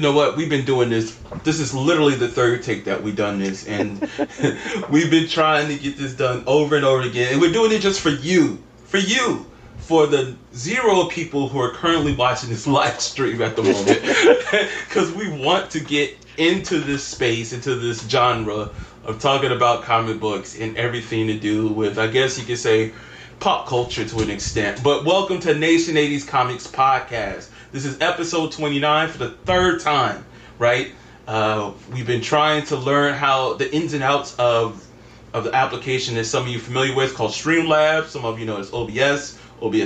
You know what? We've been doing this. This is literally the third take that we've done this, and we've been trying to get this done over and over again. And we're doing it just for you, for the zero people who are currently watching this live stream at the moment, because we want to get into this space, into this genre of talking about comic books and everything to do with, I guess you could say, pop culture to an extent. But welcome to Nation 80's Comics Podcast. This is episode 29 for the third time, right? We've been trying to learn how the ins and outs of the application that some of you are familiar with called Streamlabs. Some of you know it's OBS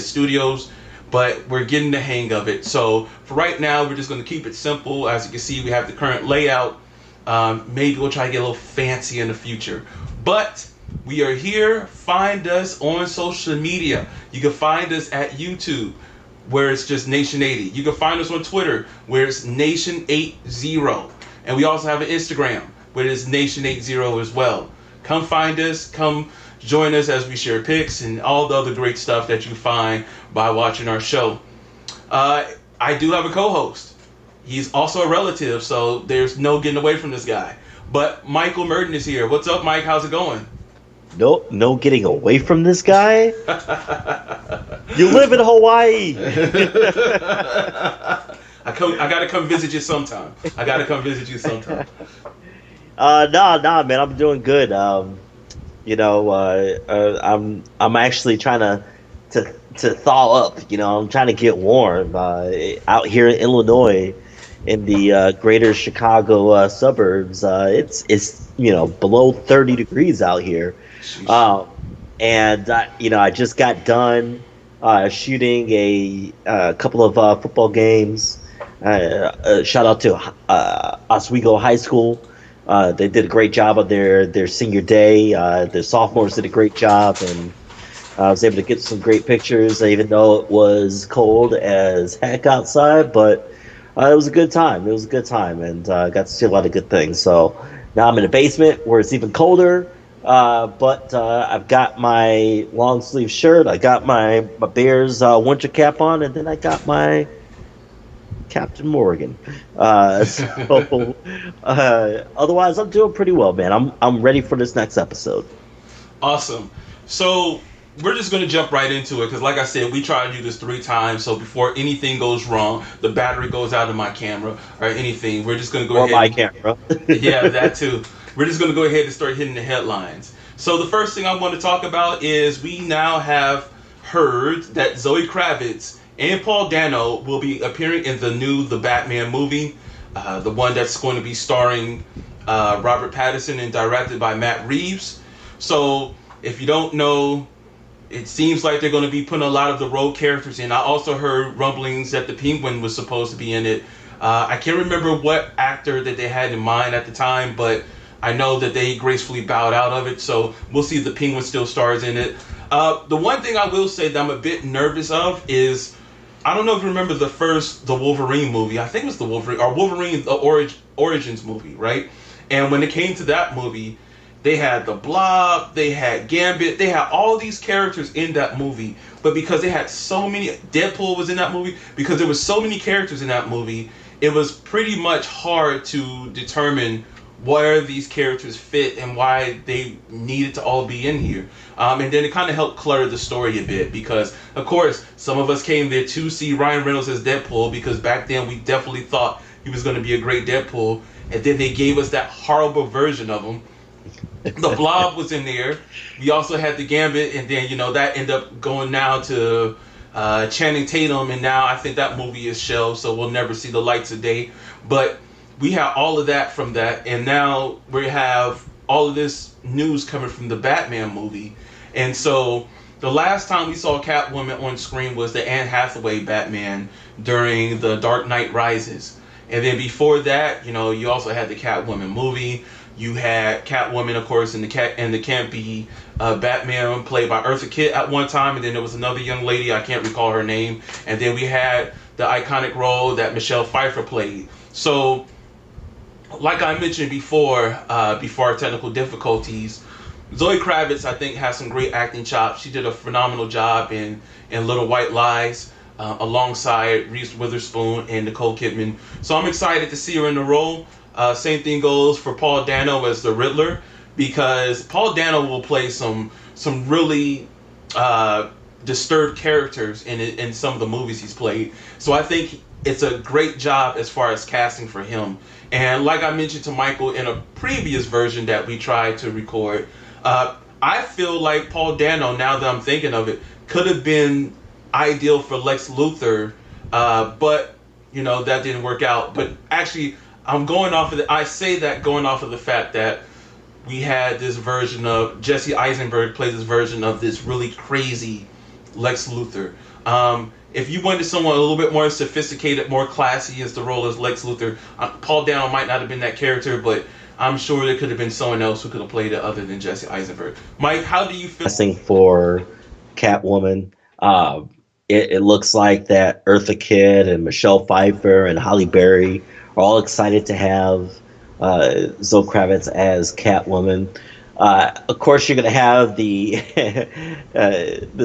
Studios, but we're getting the hang of it. So for right now, we're just going to keep it simple. As you can see, we have the current layout. Maybe we'll try to get a little fancy in the future. But we are here. Find us on social media. You can find us at YouTube, where it's just Nation80. You can find us on Twitter, where it's Nation80. And we also have an Instagram, where it's Nation80 as well. Come find us. Come join us as we share pics and all the other great stuff that you find by watching our show. I do have a co-host. He's also a relative, so there's no getting away from this guy. But Michael Merton is here. What's up, Mike? How's it going? No getting away from this guy? You live in Hawaii. I gotta come visit you sometime. Nah, man, I'm doing good. I'm actually trying to thaw up. I'm trying to get warm. Out here in Illinois, in the greater Chicago suburbs, it's below 30 degrees out here. I just got done shooting a couple of football games. Shout out to Oswego High School. They did a great job of their senior day. The sophomores did a great job, and I was able to get some great pictures, even though it was cold as heck outside. But it was a good time. And I got to see a lot of good things. So now I'm in the basement where it's even colder. But I've got my long sleeve shirt. I got my Bears winter cap on, and then I got my Captain Morgan. Otherwise, I'm doing pretty well, man. I'm ready for this next episode. Awesome. So we're just going to jump right into it because, like I said, we tried to do this 3 times. So before anything goes wrong, the battery goes out of my camera or anything, we're just going to go ahead. Or my camera. Yeah, that too. We're just going to go ahead and start hitting the headlines. So the first thing I want to talk about is we now have heard that Zoe Kravitz and Paul Dano will be appearing in the Batman movie, the one that's going to be starring Robert Pattinson and directed by Matt Reeves. So if you don't know, it seems like they're going to be putting a lot of the Rogue characters in. I also heard rumblings that the Penguin was supposed to be in it. I can't remember what actor that they had in mind at the time, but I know that they gracefully bowed out of it, so we'll see if the Penguin still stars in it. The one thing I will say that I'm a bit nervous of is, I don't know if you remember the Wolverine movie. I think it was the Wolverine the Origins movie, right? And when it came to that movie, they had the Blob, they had Gambit, they had all these characters in that movie. But because they had so many, Deadpool was in that movie, because there was so many characters in that movie, it was pretty much hard to determine where these characters fit and why they needed to all be in here. And then it kind of helped clutter the story a bit because, of course, some of us came there to see Ryan Reynolds as Deadpool because back then we definitely thought he was going to be a great Deadpool. And then they gave us that horrible version of him. The Blob was in there. We also had the Gambit, and then, that ended up going now to Channing Tatum, and now I think that movie is shelved, so we'll never see the lights of day. But we have all of that from that, and now we have all of this news coming from the Batman movie. And so the last time we saw Catwoman on screen was the Anne Hathaway Batman during the Dark Knight Rises. And then before that, you also had the Catwoman movie. You had Catwoman, of course, in the campy Batman played by Eartha Kitt at one time, and then there was another young lady, I can't recall her name. And then we had the iconic role that Michelle Pfeiffer played. So, like I mentioned before our technical difficulties, Zoe Kravitz, I think, has some great acting chops. She did a phenomenal job in Little White Lies. alongside Reese Witherspoon and Nicole Kidman. So I'm excited to see her in the role. Same thing goes for Paul Dano as the Riddler, because Paul Dano will play some really uh, disturbed characters in some of the movies he's played. So I think it's a great job as far as casting for him. And like I mentioned to Michael in a previous version that we tried to record, I feel like Paul Dano, now that I'm thinking of it, could have been ideal for Lex Luthor, but that didn't work out. But actually, I'm going off of I say that going off of the fact that we had this version of Jesse Eisenberg plays this version of this really crazy Lex Luthor. If you wanted someone a little bit more sophisticated, more classy as the role as Lex Luthor, Paul Dano might not have been that character, but I'm sure there could have been someone else who could have played it other than Jesse Eisenberg. Mike, how do you feel? Casting for Catwoman. It looks like that Eartha Kitt and Michelle Pfeiffer and Halle Berry are all excited to have Zoe Kravitz as Catwoman. Of course, you're going to have the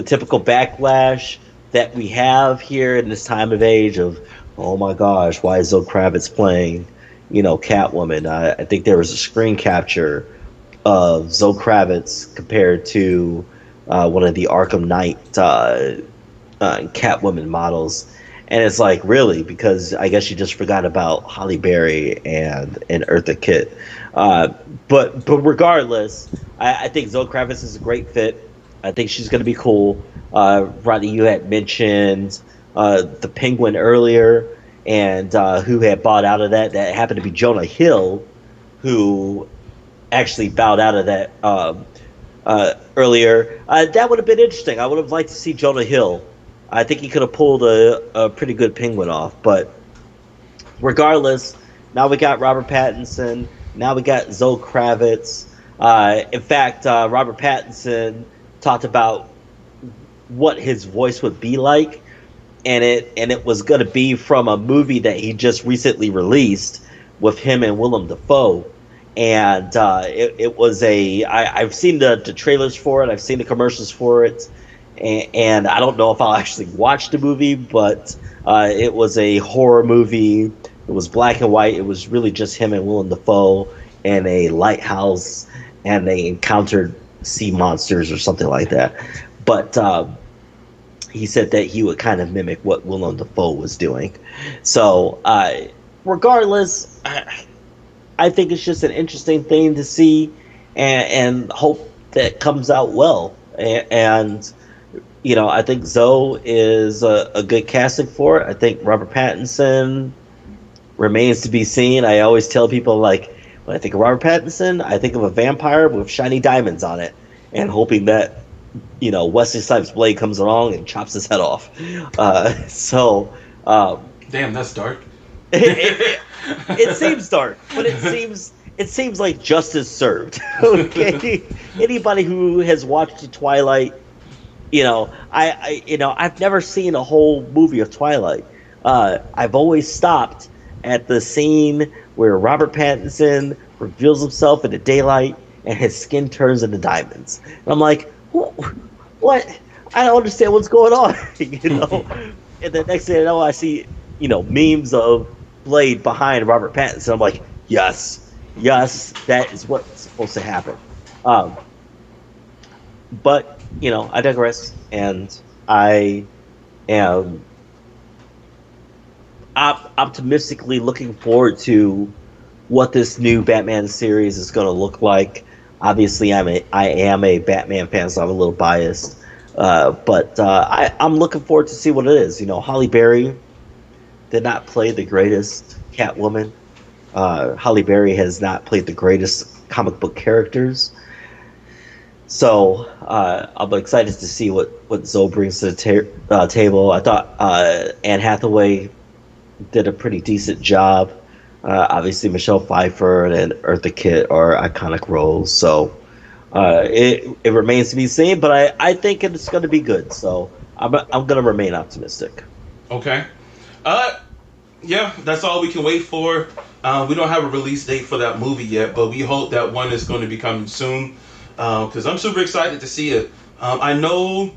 typical backlash that we have here in this time of age of, oh my gosh, why is Zoe Kravitz playing, Catwoman? I think there was a screen capture of Zoe Kravitz compared to one of the Arkham Knight Catwoman models, and it's like, really, because I guess you just forgot about Halle Berry and Eartha Kitt. Uh, but regardless, I think Zoe Kravitz is a great fit. I think she's going to be cool. Rodney, you had mentioned the Penguin earlier, and who had bought out of that. That happened to be Jonah Hill, who actually bowed out of that earlier. That would have been interesting. I would have liked to see Jonah Hill. I think he could have pulled a pretty good penguin off. But regardless, now we got Robert Pattinson. Now we got Zoe Kravitz. In fact, Robert Pattinson talked about what his voice would be like, and it was going to be from a movie that he just recently released with him and Willem Dafoe. And it was I've seen the trailers for it. I've seen the commercials for it, and I don't know if I'll actually watch the movie, but it was a horror movie. It was black and white. It was really just him and Willem Dafoe in a lighthouse, and they encountered sea monsters or something like that. But he said that he would kind of mimic what Willem Dafoe was doing. So regardless, I think it's just an interesting thing to see, and hope that comes out well. And I think Zoe is a good casting for it. I think Robert Pattinson remains to be seen. I always tell people, like, when I think of Robert Pattinson, I think of a vampire with shiny diamonds on it, and hoping that Wesley Snipes' blade comes along and chops his head off. So Damn, that's dark. it, it seems dark, but it seems like justice served. Okay, anybody who has watched Twilight, I've never seen a whole movie of Twilight. I've always stopped at the scene where Robert Pattinson reveals himself in the daylight and his skin turns into diamonds, and I'm like, what? I don't understand what's going on, And the next thing I know, I see memes of Blade behind Robert Pattinson. I'm like, yes, that is what's supposed to happen. Um, but I digress, and I am optimistically looking forward to what this new Batman series is going to look like. Obviously, I am a Batman fan, so I'm a little biased. But I'm looking forward to see what it is. Halle Berry did not play the greatest Catwoman. Halle Berry has not played the greatest comic book characters. So I'm excited to see what Zoe brings to the table. I thought Anne Hathaway did a pretty decent job. Obviously, Michelle Pfeiffer and Eartha Kitt are iconic roles. So it remains to be seen, but I think it's going to be good. So I'm going to remain optimistic. Okay. Yeah, that's all we can wait for. We don't have a release date for that movie yet, but we hope that one is going to be coming soon. Because I'm super excited to see it. I know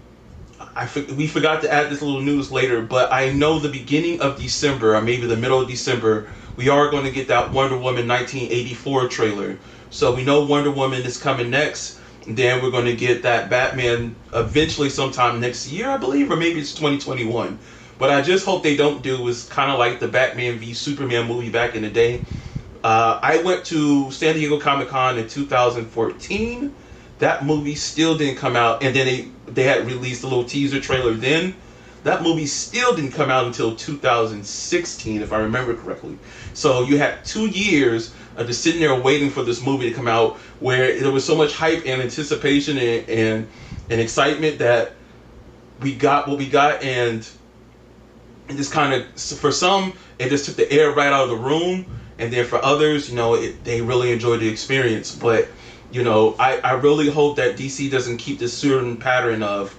we forgot to add this little news later, but I know the beginning of December, or maybe the middle of December, we are going to get that Wonder Woman 1984 trailer. So we know Wonder Woman is coming next. Then we're going to get that Batman eventually sometime next year, I believe, or maybe it's 2021. But I just hope they don't do is kind of like the Batman v Superman movie back in the day. I went to San Diego Comic Con in 2014. That movie still didn't come out, and then they had released a little teaser trailer. Then that movie still didn't come out until 2016, if I remember correctly. So you had 2 years of just sitting there waiting for this movie to come out, where there was so much hype and anticipation and excitement that we got what we got, and it just kind of, for some, it just took the air right out of the room, and then for others, they really enjoyed the experience. But I really hope that DC doesn't keep this certain pattern of,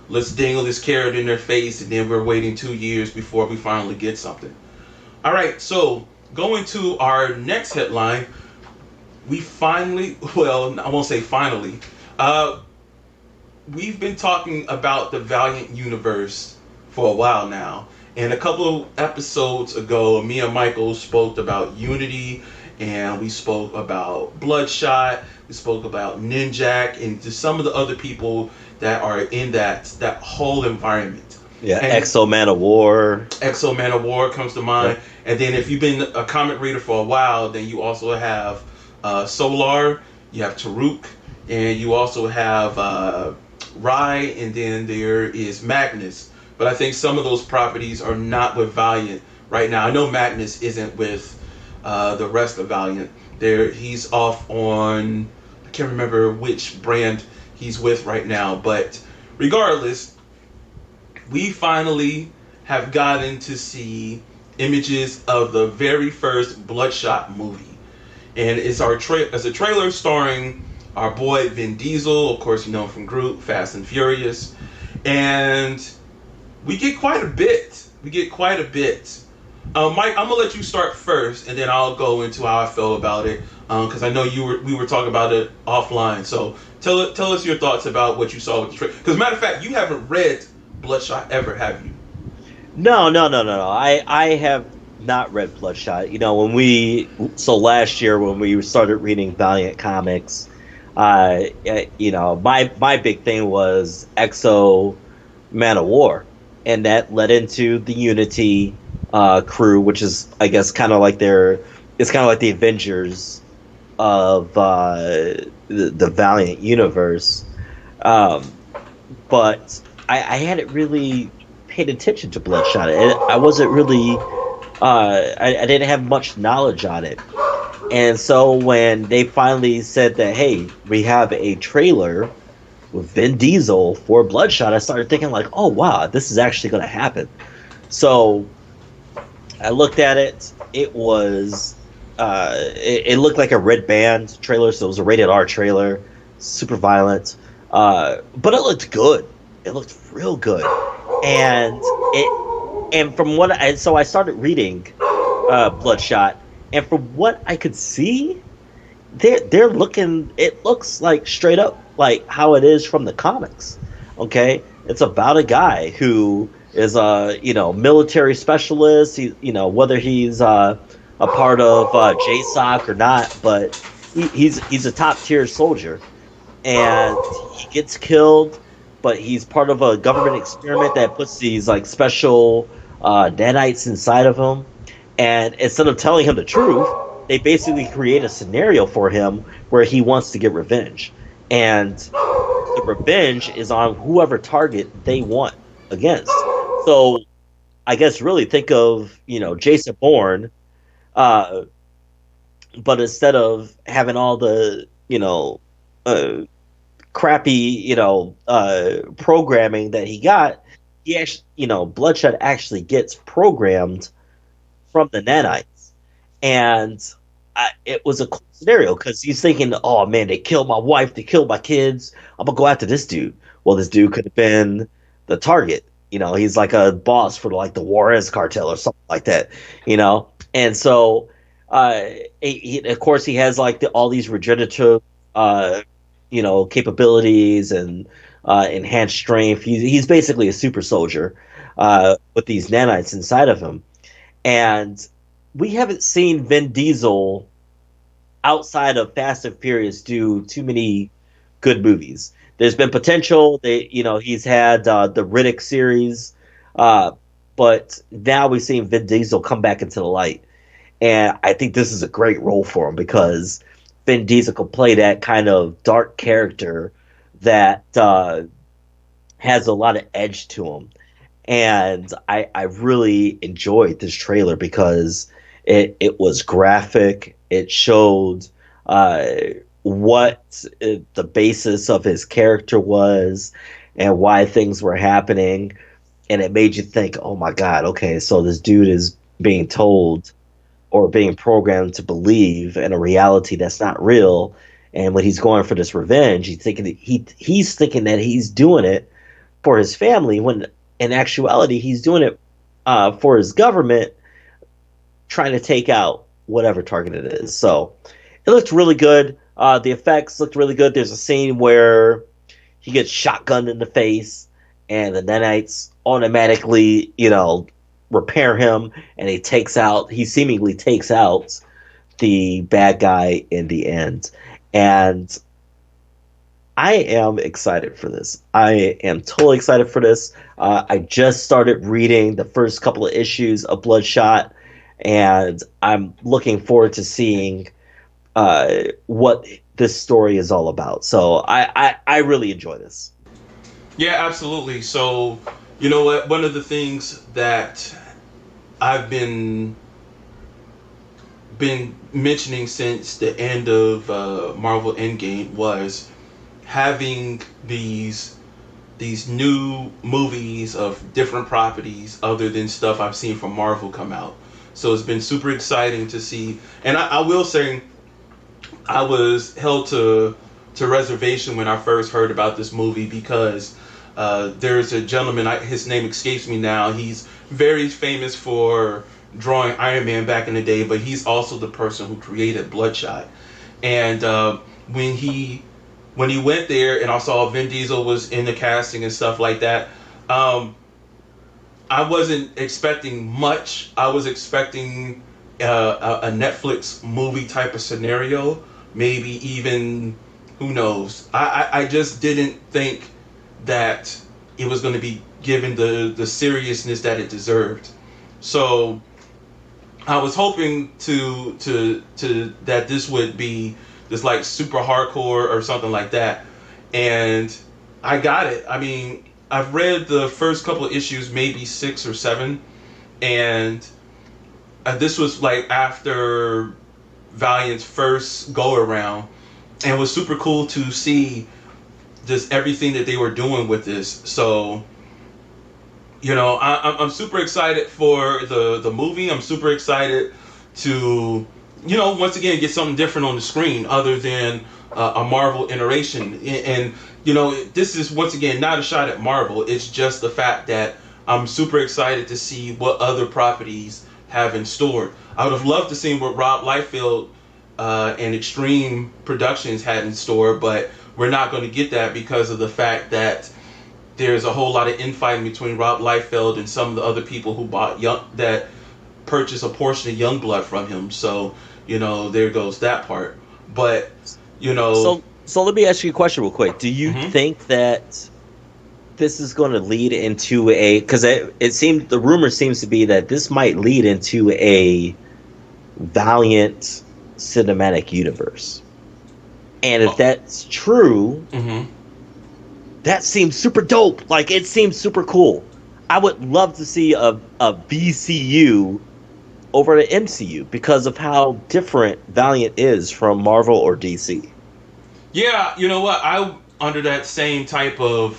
let's dangle this carrot in their face, and then we're waiting 2 years before we finally get something. All right, so going to our next headline, we finally, well, I won't say finally, uh, we've been talking about the Valiant universe for a while now. And a couple of episodes ago, me and Michael spoke about Unity, and we spoke about Bloodshot, we spoke about Ninjak, and just some of the other people that are in that whole environment. Yeah, And Exo Man of War. Exo Man of War comes to Yeah. mind. And then if you've been a comic reader for a while, then you also have Solar, you have Taruk, and you also have Rai, and then there is Magnus. But I think some of those properties are not with Valiant right now. I know Magnus isn't with the rest of Valiant. He's off on, I can't remember which brand he's with right now. But regardless, we finally have gotten to see images of the very first Bloodshot movie, and it's as a trailer starring our boy Vin Diesel, of course you know him from Groot, Fast and Furious, and we get quite a bit. We get quite a bit. Mike, I'm gonna let you start first, and then I'll go into how I feel about it, because I know we were talking about it offline. So tell us your thoughts about what you saw with the trailer. Because matter of fact, you haven't read Bloodshot ever, have you? No, no, no, no, no. I have not read Bloodshot. So last year when we started reading Valiant comics, my big thing was Exo Man of War, and that led into the Unity crew, which is, I guess, kind of like it's kind of like the Avengers of the Valiant universe. Um, but I hadn't really paid attention to Bloodshot. I wasn't really, I didn't have much knowledge on it. And so when they finally said that, hey, we have a trailer with Vin Diesel for Bloodshot, I started thinking like, oh wow, this is actually going to happen. So I looked at it. It looked like a Red Band trailer, so it was a rated R trailer, super violent, but it looked good. It looked real good, and so I started reading Bloodshot, and from what I could see, they're looking. It looks like straight up like how it is from the comics. Okay, it's about a guy who is a military specialist. Whether he's a part of JSOC or not, but he's a top tier soldier, and he gets killed. But he's part of a government experiment that puts these like special nanites inside of him, and instead of telling him the truth, they basically create a scenario for him where he wants to get revenge, and the revenge is on whoever target they want against. So I guess really think of Jason Bourne, uh, but instead of having all the uh, crappy programming that he got, he actually Bloodshot actually gets programmed from the nanites, and it was a cool scenario because he's thinking, "Oh man, they killed my wife, they killed my kids. I'm gonna go after this dude." Well, this dude could have been the target. He's like a boss for like the Juarez cartel or something like that. And so uh, of course, he has like all these regenerative, capabilities and enhanced strength. He's basically a super soldier with these nanites inside of him. And we haven't seen Vin Diesel outside of Fast and Furious do too many good movies. There's been potential. He's had the Riddick series, uh, but now we've seen Vin Diesel come back into the light, and I think this is a great role for him because Vin Diesel can play that kind of dark character that has a lot of edge to him. And I really enjoyed this trailer because it was graphic. It showed uh, what the basis of his character was and why things were happening, and it made you think, oh my god, okay, so this dude is being told or being programmed to believe in a reality that's not real. And when he's going for this revenge, he's thinking that he's doing it for his family when in actuality he's doing it for his government, trying to take out whatever target it is. So it looked really good. The effects looked really good. There's a scene where he gets shotgunned in the face, and the nanites automatically, repair him, and he seemingly takes out the bad guy in the end. And I am excited for this. I am totally excited for this. I just started reading the first couple of issues of Bloodshot, and I'm looking forward to seeing what this story is all about. So I really enjoy this. Yeah, absolutely. So, you know what? One of the things that I've been mentioning since the end of Marvel Endgame was having these new movies of different properties other than stuff I've seen from Marvel come out. So it's been super exciting to see. And I will say, I was held to reservation when I first heard about this movie because there's a gentleman. His name escapes me now. He's very famous for drawing Iron Man back in the day, but he's also the person who created Bloodshot. And when he when he went there, and I saw Vin Diesel was in the casting and stuff like that. Um, I wasn't expecting much. I was expecting a Netflix movie type of scenario, maybe even who knows. I just didn't think that it was going to be given the seriousness that it deserved. So I was hoping to that this would be this like super hardcore or something like that, and I got it. I mean, I've read the first couple of issues, maybe 6 or 7, and this was like after Valiant's first go around, and it was super cool to see just everything that they were doing with this. So I'm super excited for the movie. I'm super excited to, once again get something different on the screen other than a Marvel iteration. And this is once again not a shot at Marvel. It's just the fact that I'm super excited to see what other properties have in store. I would have loved to see what Rob Liefeld and Extreme Productions had in store, but we're not going to get that because of the fact that there's a whole lot of infighting between Rob Liefeld and some of the other people who purchased a portion of Youngblood from him. So there goes that part. But you know, So let me ask you a question real quick. Do you mhm. think that this is going to lead into a because it seems the rumor seems to be that this might lead into a Valiant cinematic universe. And if Oh, that's true, mhm. that seems super dope. Like it seems super cool. I would love to see a VCU over the MCU because of how different Valiant is from Marvel or DC. Yeah, you know what? I under that same type of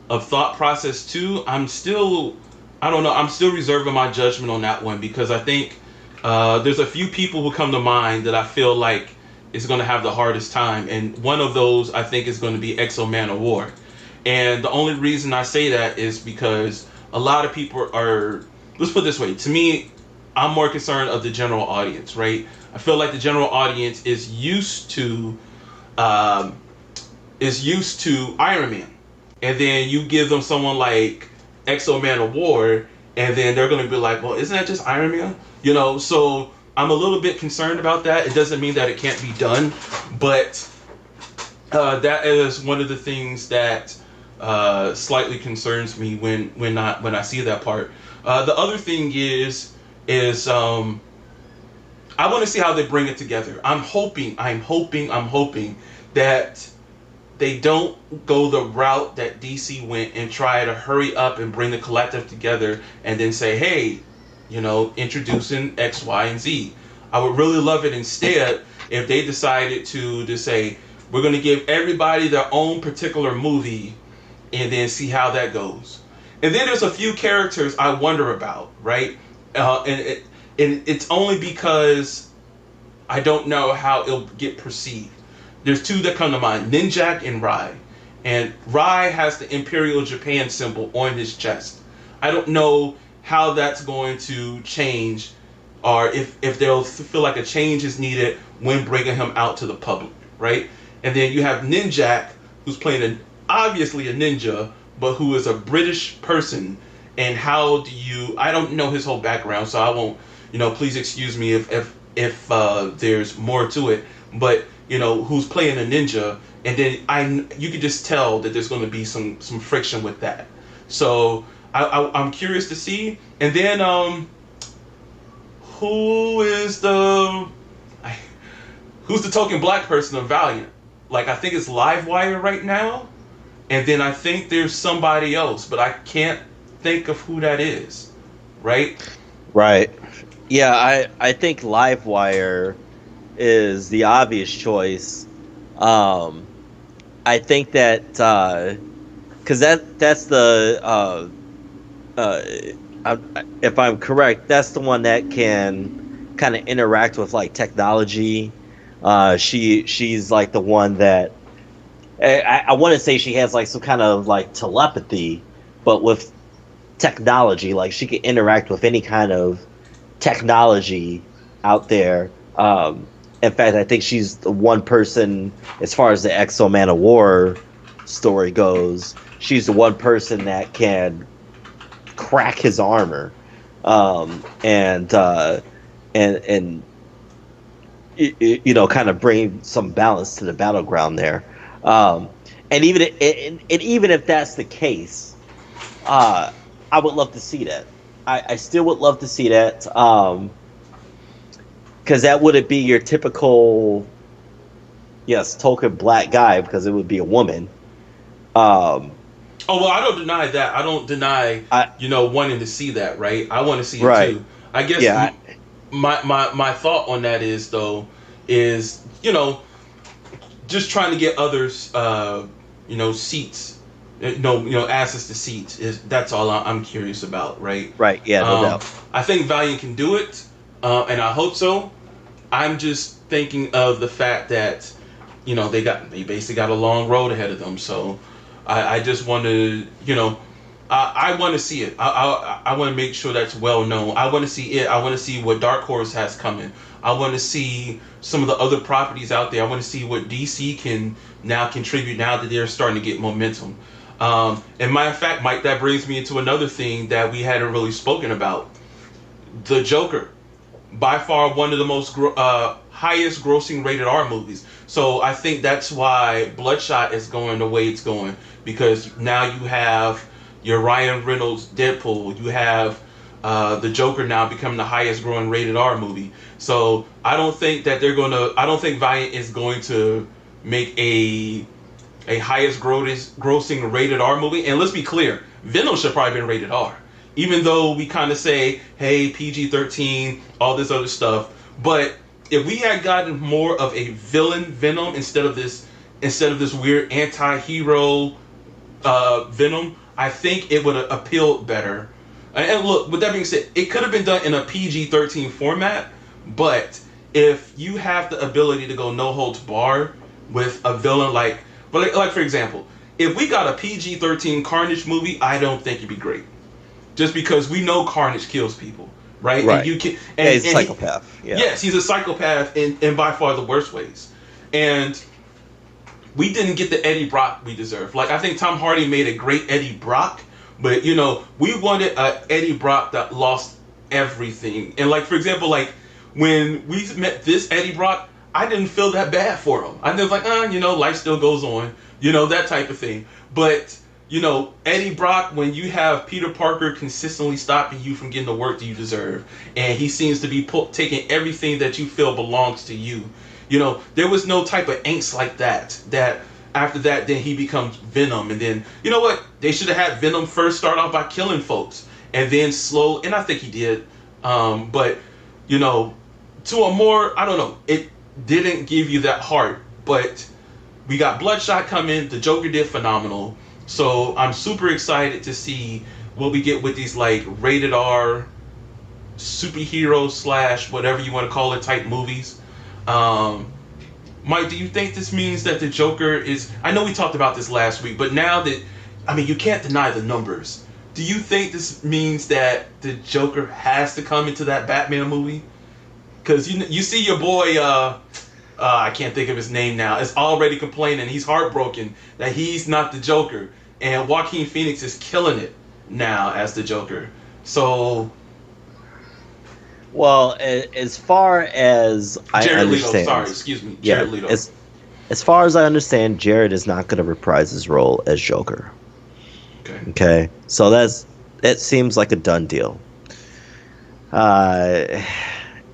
thought process too. I don't know. I'm still reserving my judgment on that one because I think there's a few people who come to mind that I feel like is going to have the hardest time, and one of those I think is going to be Exo Man of War. And the only reason I say that is because a lot of people are. Let's put it this way. To me, I'm more concerned of the general audience, right? I feel like the general audience um, is used to Iron Man. and then you give them someone like Exo Man of War, and then they're going to be like, well, isn't that just Iron Man? So I'm a little bit concerned about that. It doesn't mean that it can't be done, but that is one of the things that slightly concerns me when I see that part. The other thing is I want to see how they bring it together. I'm hoping that they don't go the route that DC went and try to hurry up and bring the collective together and then say, hey, introducing X, Y, and Z. I would really love it instead if they decided to just say, we're going to give everybody their own particular movie and then see how that goes. And then there's a few characters I wonder about, right? And it's only because I don't know how it'll get perceived. There's two that come to mind: Ninjak and Rai. And Rai has the Imperial Japan symbol on his chest. I don't know how that's going to change, or if they'll feel like a change is needed when bringing him out to the public, right? And then you have Ninjak, who's playing obviously a ninja, but who is a British person. And how do you? I don't know his whole background, so I won't. Please excuse me if there's more to it. But who's playing a ninja, and then you could just tell that there's going to be some friction with that. So I'm curious to see. And then who is the who's the token black person of Valiant? Like, I think it's Livewire right now, and then I think there's somebody else, but I can't think of who that is. Right? Right. Yeah, I think Livewire is the obvious choice. Um, I think that because that's the uh, if I'm correct, that's the one that can kind of interact with like technology. She's like the one that I want to say she has like some kind of like telepathy, but with technology, like she can interact with any kind of technology out there. In fact, I think she's the one person, as far as the Exo Man of War story goes, she's the one person that can crack his armor, and kind of bring some balance to the battleground there. Um, and even if that's the case, uh, I would love to see that. I still would love to see that. Because that wouldn't be your typical, yes, token black guy, because it would be a woman. Um, Oh well, I don't deny that. I don't deny I wanting to see that. Right? I want to see it right, too. I guess yeah, my thought on that is though is just trying to get others seats, access to seats, is that's all I'm curious about, right? right, yeah, no um doubt. I think Valiant can do it, and I hope so. I'm just thinking of the fact that they basically got a long road ahead of them. So I just want to I want to see it. I want to make sure that's well known. I want to see it. I want to see what Dark Horse has coming. I want to see some of the other properties out there. I want to see what DC can now contribute now that they're starting to get momentum. And matter of fact, Mike, that brings me into another thing that we hadn't really spoken about: the Joker, by far one of the most highest grossing rated R movies. So I think that's why Bloodshot is going the way it's going, because now you have your Ryan Reynolds Deadpool, you have the Joker now becoming the highest growing rated R movie. So I don't think that I don't think Valiant is going to make a highest grossing rated R movie. And let's be clear, Venom should probably been rated R. Even though we kind of say, hey, PG-13, all this other stuff. But if we had gotten more of a villain Venom instead of this weird anti-hero Venom, I think it would have appealed better. And look, with that being said, it could have been done in a PG-13 format, but if you have the ability to go no holds bar with a villain like for example, if we got a PG-13 Carnage movie, I don't think it'd be great, just because we know Carnage kills people, right? And Right. you can Yeah, he's a and psychopath. Yeah. yes, he's a psychopath in by far the worst ways. And we didn't get the Eddie Brock we deserve. Like I think Tom Hardy made a great Eddie Brock, but we wanted a Eddie Brock that lost everything. And like for example, like when we met this Eddie Brock, I didn't feel that bad for him. I was like, life still goes on, that type of thing. But Eddie Brock, when you have Peter Parker consistently stopping you from getting the work that you deserve, and he seems to be taking everything that you feel belongs to you. There was no type of angst like that. That after that, then he becomes Venom, and then you know what? They should have had Venom first start off by killing folks, and then slow. And I think he did, but you know, to a more I don't know. It didn't give you that heart, but we got Bloodshot coming. The Joker did phenomenal. So I'm super excited to see what we get with these like rated R superhero slash whatever you want to call it type movies. Um, Mike, do you think this means that the Joker is? I know we talked about this last week, but now that you can't deny the numbers. Do you think this means that the Joker has to come into that Batman movie? Because you see your boy, I can't think of his name now, is already complaining. He's heartbroken that he's not the Joker, and Joaquin Phoenix is killing it now as the Joker. So Well, as far as I Jared Leto, sorry, understand, excuse me, yeah, Jared Leto. as far as I understand, Jared is not going to reprise his role as Joker. Okay. Okay, so that seems like a done deal. Uh,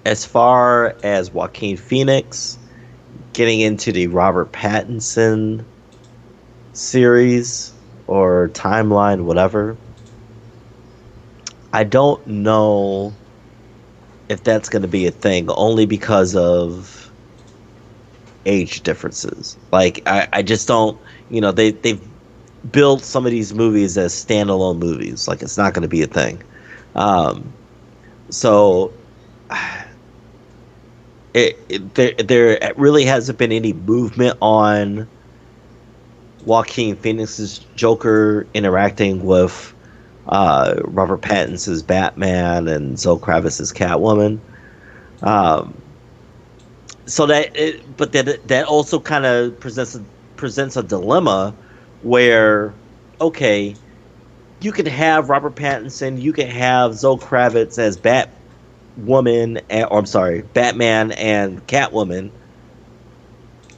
as far as Joaquin Phoenix getting into the Robert Pattinson series or timeline, whatever, I don't know if that's going to be a thing, only because of age differences. Like I just don't, they've built some of these movies as standalone movies. Like it's not going to be a thing. Um, so there really hasn't been any movement on Joaquin Phoenix's Joker interacting with Robert Pattinson's Batman and Zoe Kravitz's Catwoman. Um, but that also kind of presents a dilemma where, okay, you can have Robert Pattinson, you can have Zoe Kravitz as Batman and Catwoman,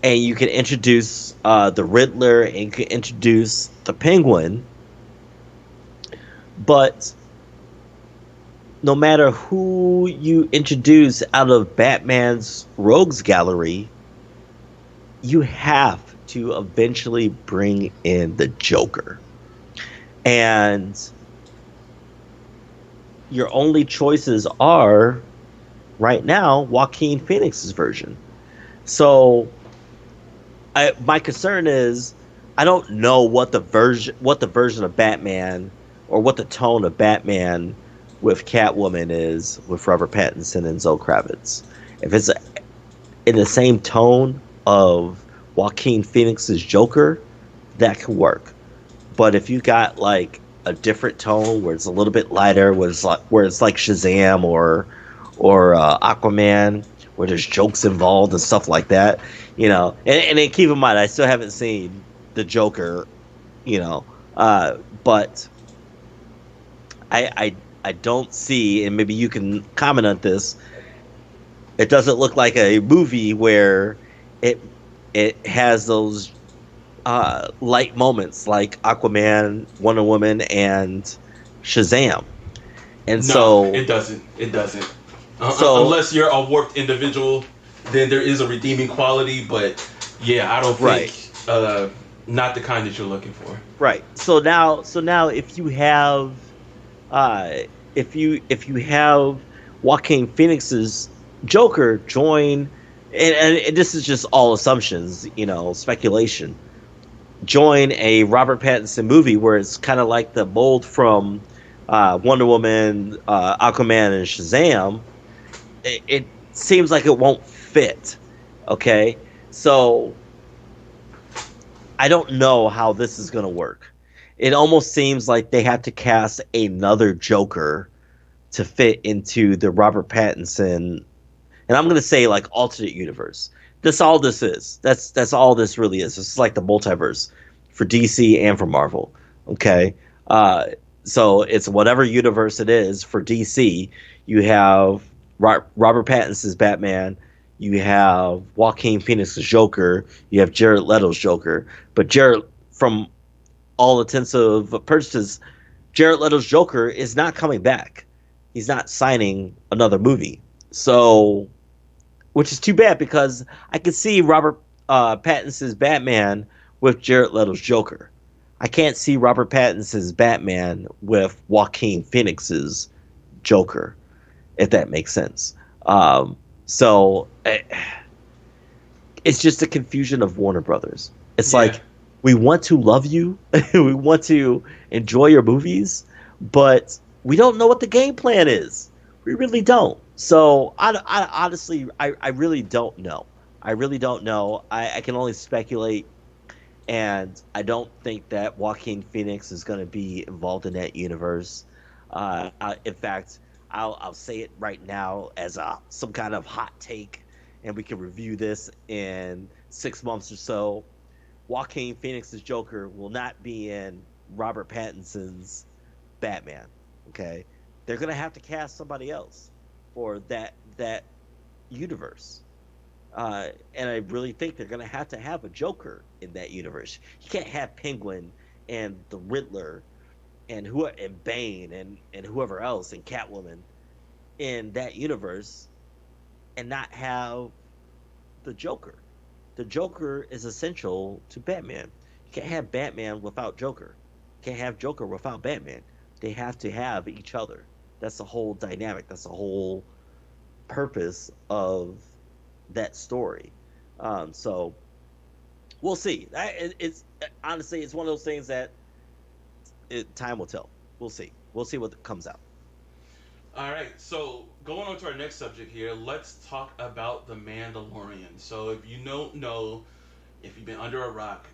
and you can introduce the Riddler and you can introduce the Penguin, but no matter who you introduce out of Batman's rogues gallery, you have to eventually bring in the Joker. And your only choices are right now Joaquin Phoenix's version. So my concern is I don't know what the version of Batman or what the tone of Batman with Catwoman is with Robert Pattinson and Zoe Kravitz. If it's in the same tone of Joaquin Phoenix's Joker, that could work. But if you got like a different tone where it's a little bit lighter, where it's like Shazam or Aquaman, where there's jokes involved and stuff like that, and then keep in mind I still haven't seen the Joker, but I don't see, and maybe you can comment on this. It doesn't look like a movie where it it has those light moments like Aquaman, Wonder Woman, and Shazam. And No, so it doesn't. It doesn't. so Unless you're a warped individual, then there is a redeeming quality. But yeah, I don't think right. not the kind that you're looking for. Right. So now if you have uh if you have Joaquin Phoenix's Joker join, and this is just all assumptions, speculation. Join a Robert Pattinson movie where it's kind of like the mold from Wonder Woman, Aquaman, and Shazam. It seems like it won't fit. Okay, so I don't know how this is going to work. It almost seems like they have to cast another Joker to fit into the Robert Pattinson, and I'm going to say like alternate universe. That's all this is. That's all this really is. It's like the multiverse for DC and for Marvel. Okay, uh, so it's whatever universe it is for DC. You have Robert Pattinson's Batman. You have Joaquin Phoenix's Joker. You have Jared Leto's Joker. But Jared, from all intents of purposes, Jared Leto's Joker is not coming back. He's not signing another movie. So, which is too bad because I could see Robert Pattinson's Batman with Jared Leto's Joker. I can't see Robert Pattinson's Batman with Joaquin Phoenix's Joker, if that makes sense. Um, so it's just a confusion of Warner Brothers. It's Yeah, like we want to love you, we want to enjoy your movies, but we don't know what the game plan is. We really don't. So I honestly, I really don't know. I really don't know. I can only speculate, and I don't think that Joaquin Phoenix is going to be involved in that universe. In fact, I'll say it right now as some kind of hot take, and we can review this in 6 months or so. Joaquin Phoenix's Joker will not be in Robert Pattinson's Batman. Okay, they're going to have to cast somebody else for that universe. And I really think they're gonna have to have a Joker in that universe. You can't have Penguin and the Riddler and Bane and whoever else and Catwoman in that universe and not have the Joker. The Joker is essential to Batman. You can't have Batman without Joker. You can't have Joker without Batman. They have to have each other. That's the whole dynamic. That's the whole purpose of that story. So we'll see. It's honestly, it's one of those things that time will tell. We'll see. We'll see what comes out. all right, so going on to our next subject here, let's talk about The Mandalorian. So, if you don't know, if you've been under a rock,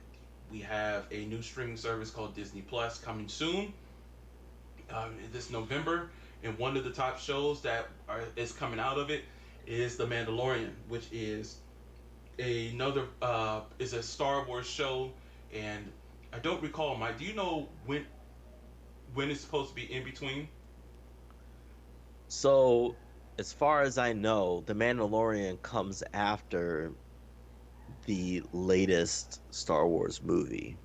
we have a new streaming service called Disney Plus coming soon, this November. And one of the top shows is coming out of it is The Mandalorian, which is another is a Star Wars show. And I don't recall, Mike. Do you know when it's supposed to be in between? So, as far as I know, The Mandalorian comes after the latest Star Wars movie.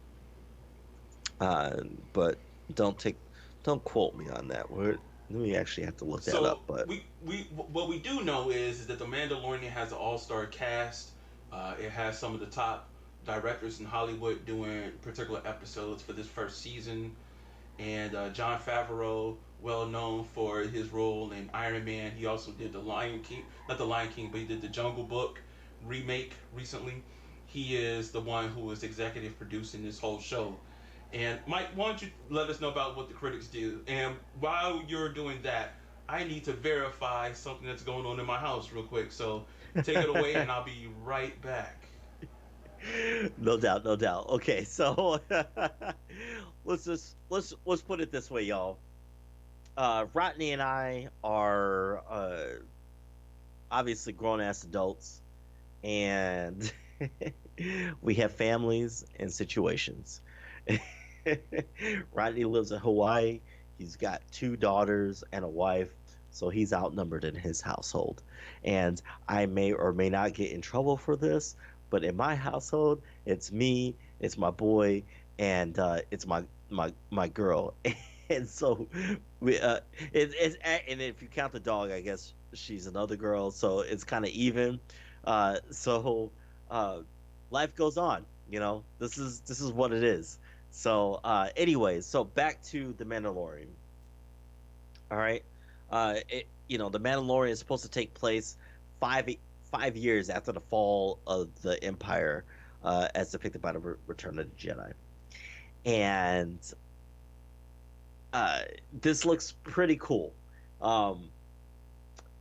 But don't take, don't quote me on that. We actually have to look that So up. But we what we do know is that the Mandalorian has an all-star cast. It has some of the top directors in Hollywood doing particular episodes for this first season, and John Favreau, well known for his role in Iron Man. He also did the Lion King, not the Lion King, but he did the Jungle Book remake recently. He is the one who is executive producing this whole show. And Mike, why don't you let us know about what the critics do? And while you're doing that, I need to verify something that's going on in my house real quick. So take it away, and I'll be right back. no doubt, no doubt. Okay, so let's put it this way, y'all. Rodney and I are obviously grown ass adults, and we have families and situations. Rodney lives in Hawaii. He's got two daughters and a wife, so he's outnumbered in his household. And I may or may not get in trouble for this, but in my household, it's me, it's my boy, and it's my girl. And so we and if you count the dog, I guess she's another girl, so it's kind of even. So uh, life goes on. This is what it is. So, anyways, so back to the Mandalorian. All right, the Mandalorian is supposed to take place five 5 years after the fall of the Empire, as depicted by the Return of the Jedi, and this looks pretty cool. Um,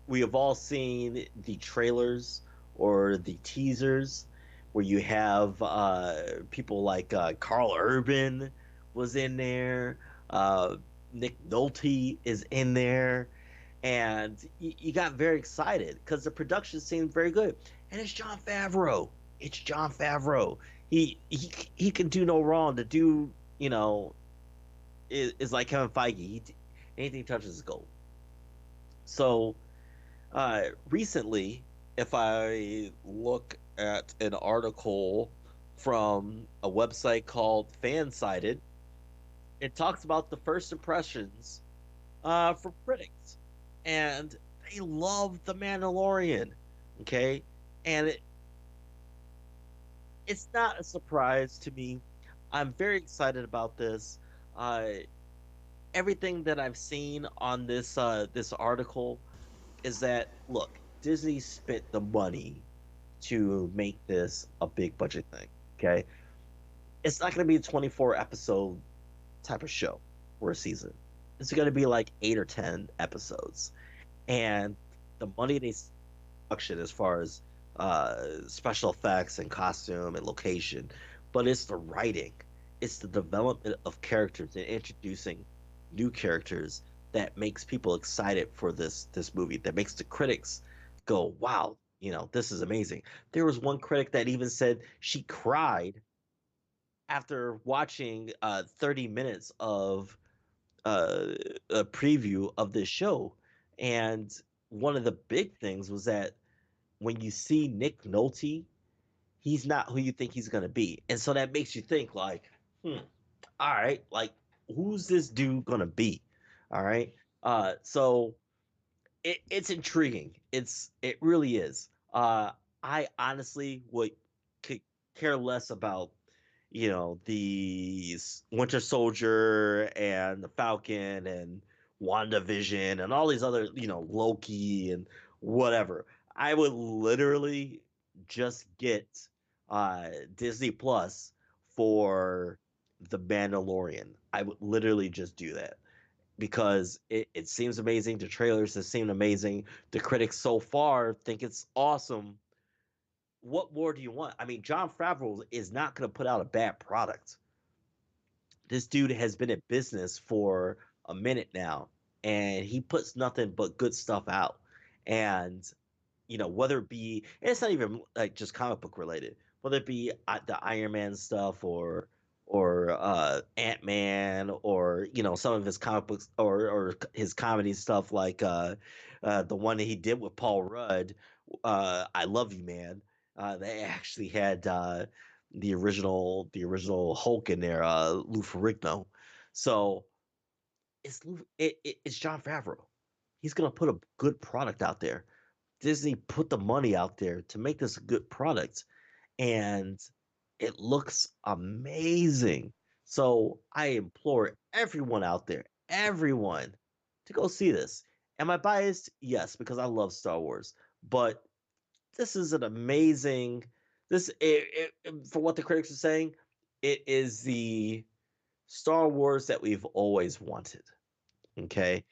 we have all seen the trailers or the teasers where you have people like Carl Urban was in there, uh, Nick Nolte is in there, and you got very excited because the production seemed very good. and it's John Favreau. It's John Favreau. He can do no wrong. The dude, is like Kevin Feige. Anything he touches is gold. So recently, if I look at an article from a website called Fansided, it talks about the first impressions from critics, and they love the Mandalorian. Okay, and it's not a surprise to me. I'm very excited about this. Uh, Everything that I've seen on this article is that, look, Disney spent the money to make this a big budget thing. Okay, it's not going to be a 24 episode type of show for a season. It's going to be like 8 or 10 episodes, and the money they production as far as special effects and costume and location, but it's the writing, it's the development of characters and introducing new characters that makes people excited for this movie. That makes the critics go, "Wow, this is amazing." There was one critic that even said she cried after watching 30 minutes of a preview of this show, and one of the big things was that when you see Nick Nolte, he's not who you think he's gonna be, and so that makes you think like, all right, like who's this dude gonna be? All right, so it's intriguing. It really is. I honestly would could care less about the Winter Soldier and the Falcon and WandaVision and all these other Loki and whatever. I would literally just get Disney Plus for The Mandalorian. I would literally just do that because it seems amazing. The trailers have seemed amazing. The critics so far think it's awesome. What more do you want? I mean, John Favreau is not going to put out a bad product. This dude has been in business for a minute now, and he puts nothing but good stuff out. And whether it be, and it's not even like just comic book related, whether it be the Iron Man stuff or Ant Man or some of his comic books or his comedy stuff like the one that he did with Paul Rudd, I Love You Man. They actually had the original Hulk in there, Lou Ferrigno. So it's John Favreau. He's gonna put a good product out there. Disney put the money out there to make this a good product, and it looks amazing. So I implore everyone out there, everyone, to go see this. Am I biased? Yes, because I love Star Wars. But this is an amazing. For what the critics are saying, it is the Star Wars that we've always wanted. Okay,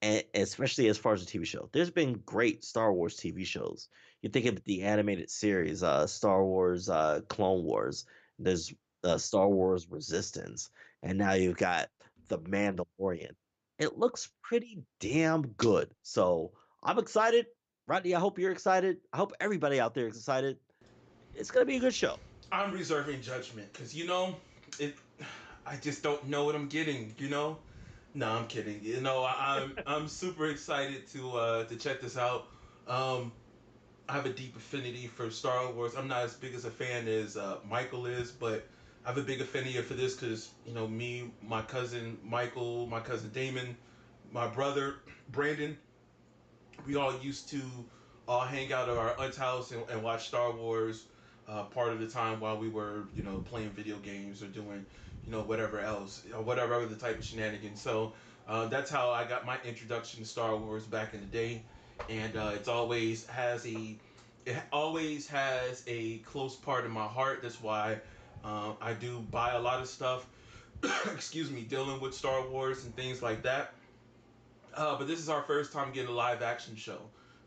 and especially as far as the TV show. There's been great Star Wars TV shows. You think of the animated series, Star Wars, Clone Wars. There's Star Wars Resistance, and now you've got The Mandalorian. It looks pretty damn good. So I'm excited. Rodney, I hope you're excited. I hope everybody out there is excited. It's gonna be a good show. I'm reserving judgment because it. I just don't know what I'm getting. No, I'm kidding. I'm super excited to check this out. Um, I have a deep affinity for Star Wars. I'm not as big as a fan as Michael is, but I have a big affinity for this because me, my cousin Michael, my cousin Damon, my brother Brandon, we all used to all hang out at our aunt's house and watch Star Wars part of the time while we were, playing video games or doing, whatever else, whatever other type of shenanigans. So that's how I got my introduction to Star Wars back in the day, and it always has a close part in my heart. That's why I do buy a lot of stuff. Excuse me, dealing with Star Wars and things like that. But this is our first time getting a live action show,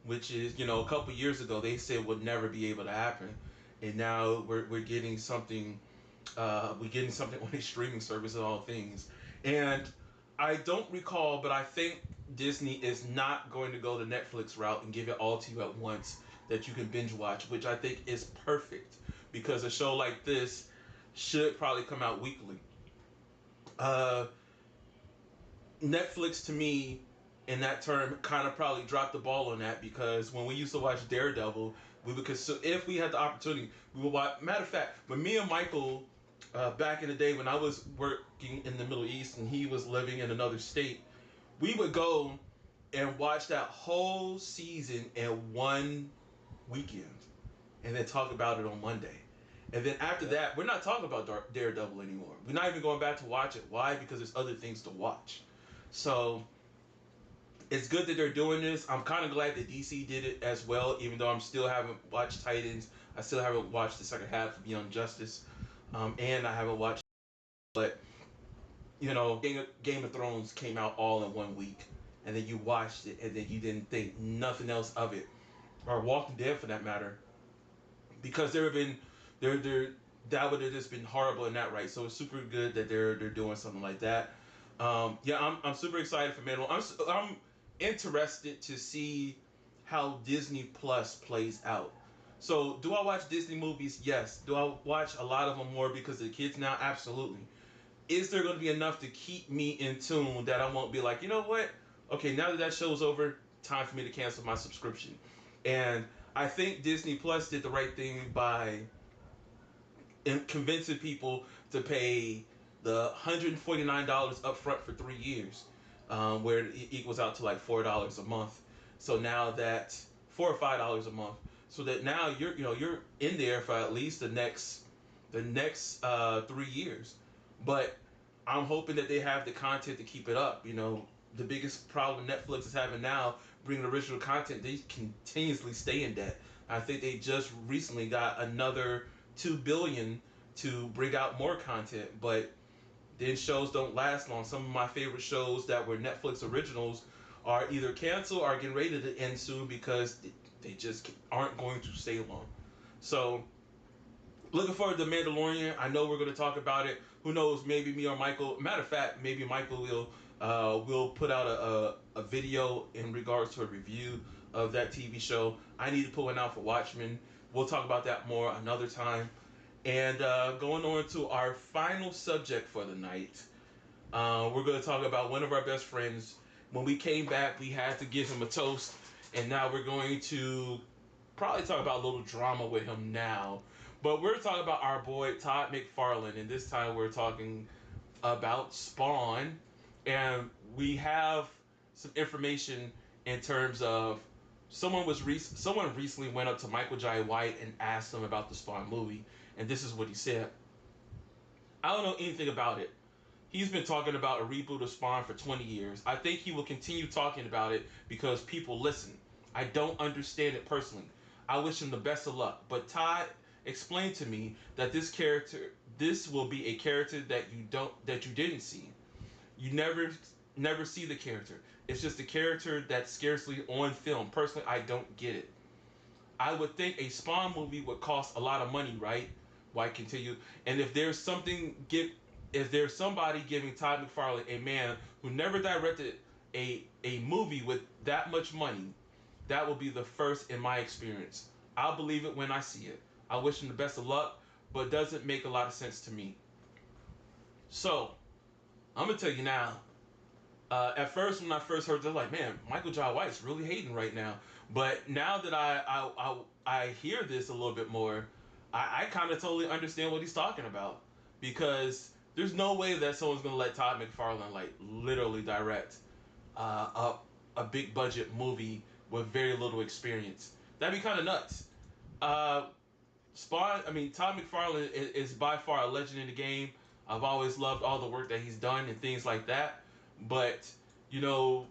which is, a couple years ago they said would never be able to happen, and now we're getting something. We're getting something on a streaming service of all things, and I don't recall, but I think Disney is not going to go the Netflix route and give it all to you at once. that you can binge watch, which I think is perfect because a show like this should probably come out weekly. Uh, Netflix to me, in that term, kind of probably dropped the ball on that because when we used to watch Daredevil, we would consume, if we had the opportunity, we would watch. Matter of fact, when me and Michael, back in the day when I was working in the Middle East and he was living in another state, we would go and watch that whole season in one weekend and then talk about it on Monday. And then after that, we're not talking about Daredevil anymore. We're not even going back to watch it. Why? Because there's other things to watch. So it's good that they're doing this. I'm kind of glad that DC did it as well, even though I'm still haven't watched Titans. I still haven't watched the second half of Young Justice. And I haven't watched, but Game of Thrones came out all in one week, and then you watched it, and then you didn't think nothing else of it, or Walking Dead for that matter, because there have been there that would have just been horrible in that, right? So it's super good that they're doing something like that. Yeah, I'm super excited for Mandalorian. I'm interested to see how Disney Plus plays out. So, do I watch Disney movies? Yes. Do I watch a lot of them more because of the kids now? Absolutely. Is there going to be enough to keep me in tune that I won't be like, you know what? Okay, now that that show's over, time for me to cancel my subscription. And I think Disney Plus did the right thing by convincing people to pay the $149 up front for 3 years, where it equals out to like $4 a month. So now that $4 or $5 a month, so that now you're in there for at least the next 3 years. But I'm hoping that they have the content to keep it up. The biggest problem Netflix is having now, bringing original content, they continuously stay in debt. I think they just recently got another $2 billion to bring out more content, but then shows don't last long. Some of my favorite shows that were Netflix originals are either canceled or getting ready to end soon because they just aren't going to stay long. So looking forward to Mandalorian. I know we're going to talk about it. Who knows? Maybe me or Michael. Matter of fact, maybe Michael will put out a video in regards to a review of that TV show. I need to put one out for Watchmen. We'll talk about that more another time. And going on to our final subject for the night, we're going to talk about one of our best friends. When we came back, we had to give him a toast, and now we're going to probably talk about a little drama with him now. But we're talking about our boy Todd McFarlane, and this time we're talking about Spawn, and we have some information in terms of someone recently went up to Michael Jai White and asked him about the Spawn movie, and this is what he said. I don't know anything about it. He's been talking about a reboot of Spawn for 20 years. I think he will continue talking about it because people listen. I don't understand it personally. I wish him the best of luck. But Todd explained to me that this will be a character that you didn't see. You never see the character. It's just a character that's scarcely on film. Personally, I don't get it. I would think a Spawn movie would cost a lot of money, right? Why continue? And if there's somebody giving Todd McFarlane, a man who never directed a movie with that much money, that will be the first in my experience. I'll believe it when I see it. I wish him the best of luck, but it doesn't make a lot of sense to me. So, I'm gonna tell you now. At first, when I first heard, they're like, "Man, Michael Jai White's really hating right now." But now that I hear this a little bit more, I kind of totally understand what he's talking about, because there's no way that someone's gonna let Todd McFarlane like literally direct a big budget movie with very little experience. That'd be kind of nuts. Uh, Todd McFarlane is by far a legend in the game. I've always loved all the work that he's done and things like that. But, you know,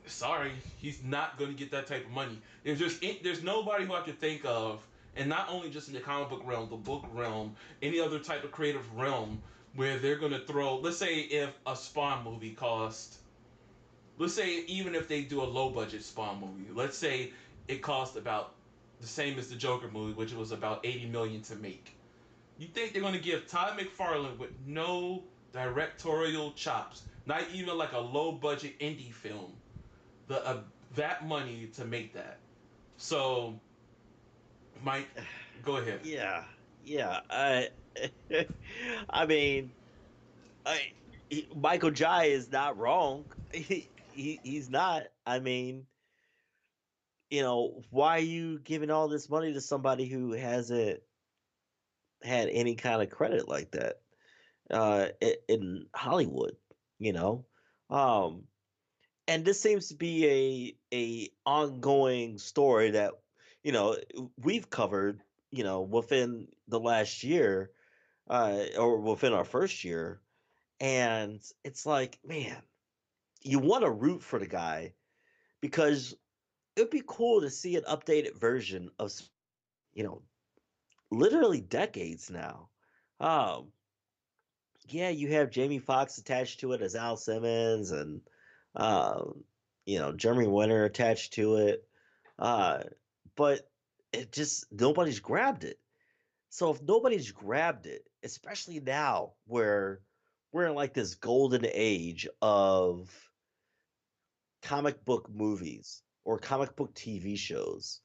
sorry, he's not going to get that type of money. There's nobody who I could think of, and not only just in the comic book realm, the book realm, any other type of creative realm, where they're going to throw, let's say if a Spawn movie cost, let's say even if they do a low budget Spawn movie, let's say it cost about the same as the Joker movie, which was about $80 million to make. You think they're going to give Todd McFarlane with no directorial chops, not even like a low budget indie film, that money to make that? So, Mike, go ahead. Yeah, yeah. I mean, I, Michael Jai is not wrong. He's not. I mean, why are you giving all this money to somebody who hasn't had any kind of credit like that in Hollywood? You know, um, and this seems to be a ongoing story that we've covered. Within the last year, or within our first year, and it's like, man, you want to root for the guy because it'd be cool to see an updated version of, you know, literally decades now. Um, yeah, you have Jamie Foxx attached to it as Al Simmons, and um, Jeremy Renner attached to it, uh, but it just nobody's grabbed it. So if nobody's grabbed it, especially now where we're in like this golden age of comic book movies or comic book TV shows,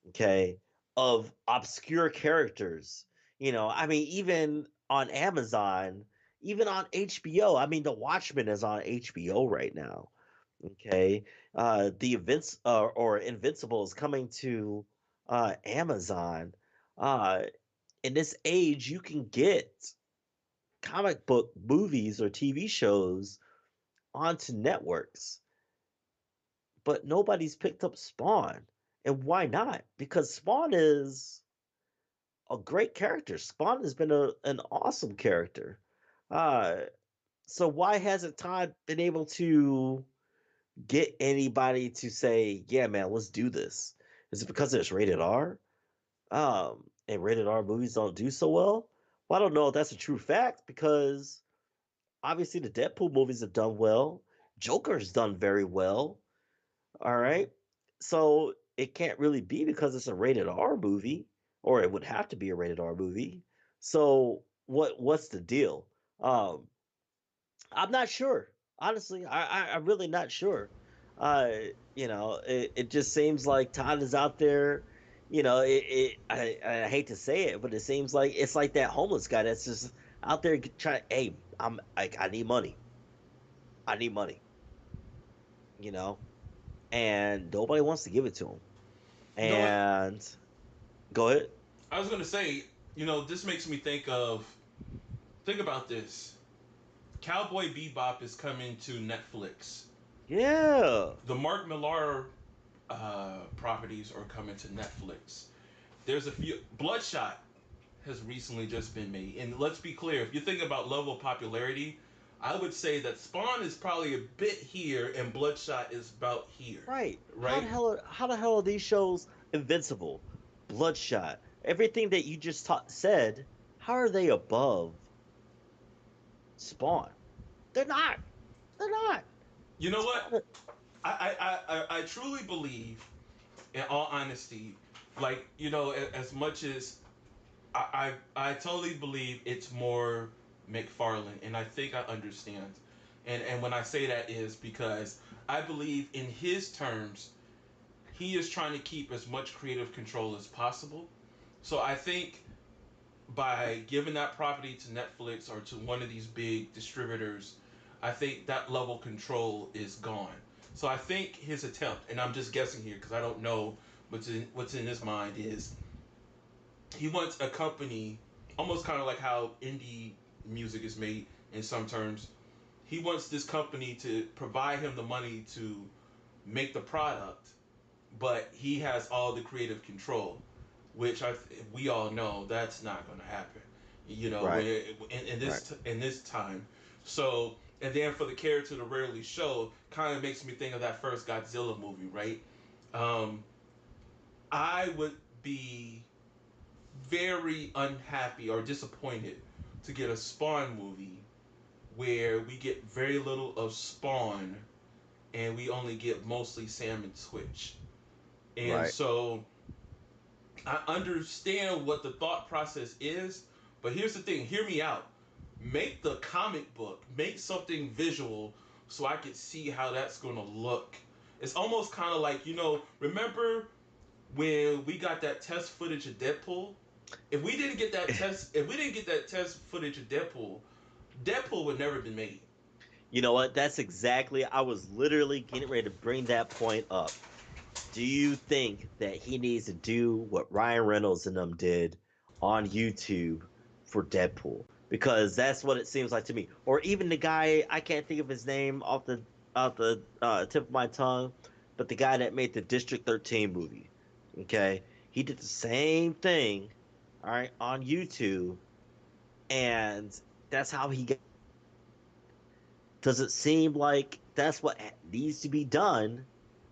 okay, of obscure characters. I mean, even on Amazon, even on HBO. I mean, The Watchmen is on HBO right now. Okay, the events or Invincible is coming to Amazon. Uh, in this age, you can get comic book movies or TV shows onto networks, but nobody's picked up Spawn. And why not? Because Spawn is a great character. Spawn has been an awesome character. Uh, so why hasn't Todd been able to get anybody to say, "Yeah, man, let's do this"? Is it because it's rated R? And rated R movies don't do so well? Well, I don't know if that's a true fact because obviously the Deadpool movies have done well. Joker's done very well. All right. So it can't really be because it's a rated R movie, or it would have to be a rated R movie. So what's the deal? Um, I'm not sure. Honestly, I'm really not sure. It just seems like Todd is out there. I hate to say it, but it seems like it's like that homeless guy that's just out there trying. Hey, I need money. I need money. You know, and nobody wants to give it to him. You know what? And go ahead. I was gonna say, this makes me think about this. Cowboy Bebop is coming to Netflix. Yeah. The Mark Millar properties are coming to Netflix. There's a few. Bloodshot has recently just been made, and let's be clear. If you think about level of popularity, I would say that Spawn is probably a bit here, and Bloodshot is about here, Right. right? How the hell are these shows Invincible, Bloodshot, everything that you just said? How are they above Spawn? They're not. They're not. You know what? Spawn. I truly believe, in all honesty, like as much as I totally believe it's more McFarlane, and I think I understand. And when I say that is because I believe in his terms, he is trying to keep as much creative control as possible. So I think by giving that property to Netflix or to one of these big distributors, I think that level of control is gone. So I think his attempt, and I'm just guessing here because I don't know what's in his mind, is he wants a company, almost kind of like how indie music is made in some terms. He wants this company to provide him the money to make the product, but he has all the creative control, which we all know that's not going to happen. Right. Right. In this time. So, and then for the character to rarely show, kind of makes me think of that first Godzilla movie, right? Um, I would be very unhappy or disappointed to get a Spawn movie where we get very little of Spawn and we only get mostly Sam and Twitch. And Right. so I understand what the thought process is, but here's the thing, hear me out. Make the comic book, make something visual so I could see how that's going to look. It's almost kind of like, remember when we got that test footage of Deadpool. If we didn't get that test footage of Deadpool, Deadpool would never been made. You know what? That's exactly. I was literally getting ready to bring that point up. Do you think that he needs to do what Ryan Reynolds and them did on YouTube for Deadpool? Because that's what it seems like to me. Or even the guy, I can't think of his name off the tip of my tongue, but the guy that made the District 13 movie. Okay, he did the same thing, all right, on YouTube, and that's how he got. Does it seem like that's what needs to be done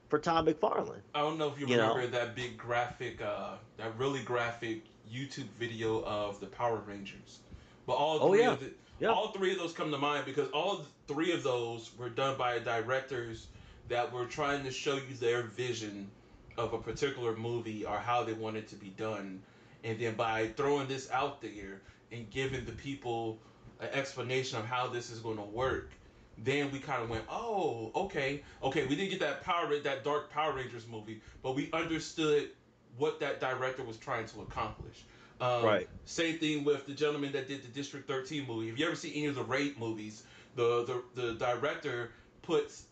for Tom McFarlane? I don't know if you You remember know? that big graphic, that really graphic YouTube video of the Power Rangers, but Oh yeah, yeah. all three of those come to mind because all three of those were done by directors that were trying to show you their vision of a particular movie or how they want it to be done, and then by throwing this out there and giving the people an explanation of how this is going to work, then we kind of went, oh, okay. We didn't get that dark Power Rangers movie, but we understood what that director was trying to accomplish. Right. Same thing with the gentleman that did the District 13 movie. If you ever see any of the Raid movies, the director puts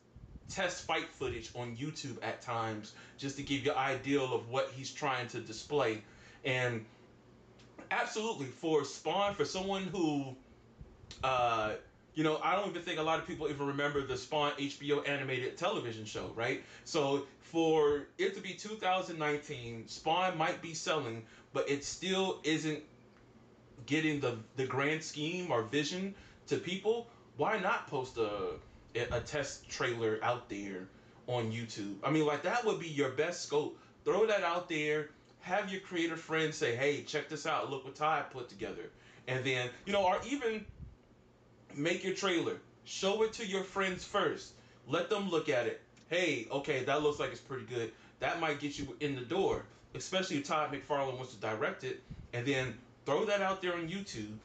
test fight footage on YouTube at times just to give you an idea of what he's trying to display. And absolutely, for Spawn, for someone who uh, I don't even think a lot of people even remember the Spawn HBO animated television show, right? So for it to be 2019, Spawn might be selling, but it still isn't getting the grand scheme or vision to people. Why not post a test trailer out there on YouTube? I mean, like that would be your best scope. Throw that out there. Have your creator friends say, "Hey, check this out. Look what Ty put together." And then, or even make your trailer. Show it to your friends first. Let them look at it. Hey, okay, that looks like it's pretty good. That might get you in the door, especially if Todd McFarlane wants to direct it. And then throw that out there on YouTube,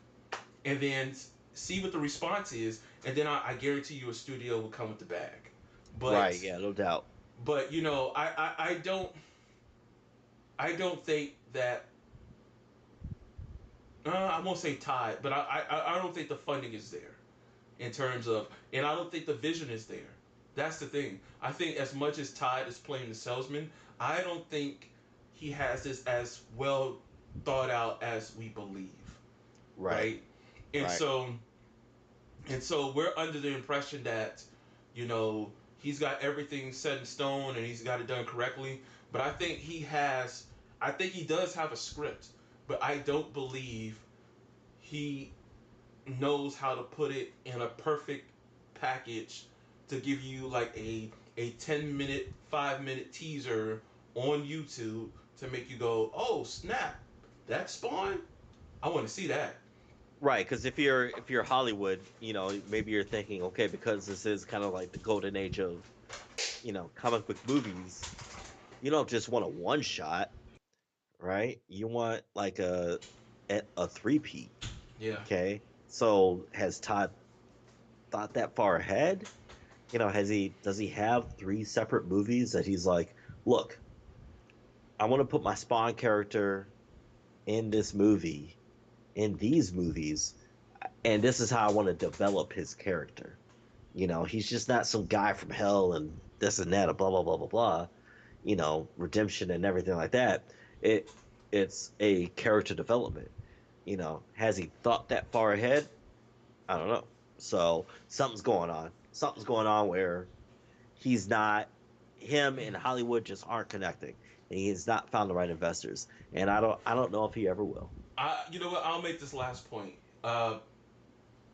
and then see what the response is. And then I guarantee you a studio will come with the bag. Right. But Yeah. No doubt. I don't think that I won't say Todd, but I don't think the funding is there in terms of, and I don't think the vision is there. That's the thing. I think as much as Todd is playing the salesman, I don't think he has this as well thought out as we believe, Right. right? And Right. so and so we're under the impression that, he's got everything set in stone and he's got it done correctly. But I think he does have a script, but I don't believe he knows how to put it in a perfect package to give you like a 10-minute, 5-minute teaser on YouTube to make you go, oh snap, that's Spawn. I want to see that. Right. Because if you're Hollywood, maybe you're thinking, okay, because this is kind of like the golden age of comic book movies. You don't just want a one shot, right? You want like a three-peat. Yeah. Okay. So has Todd thought that far ahead? Does he have three separate movies that he's like, look, I want to put my Spawn character in this movie, in these movies, and this is how I want to develop his character. He's just not some guy from hell and this and that, and blah blah blah blah blah. Redemption and everything like that. It's a character development. Has he thought that far ahead? I don't know. So something's going on. Something's going on where he's not. Him and Hollywood just aren't connecting, and he's not found the right investors. And I don't know if he ever will. You know what? I'll make this last point.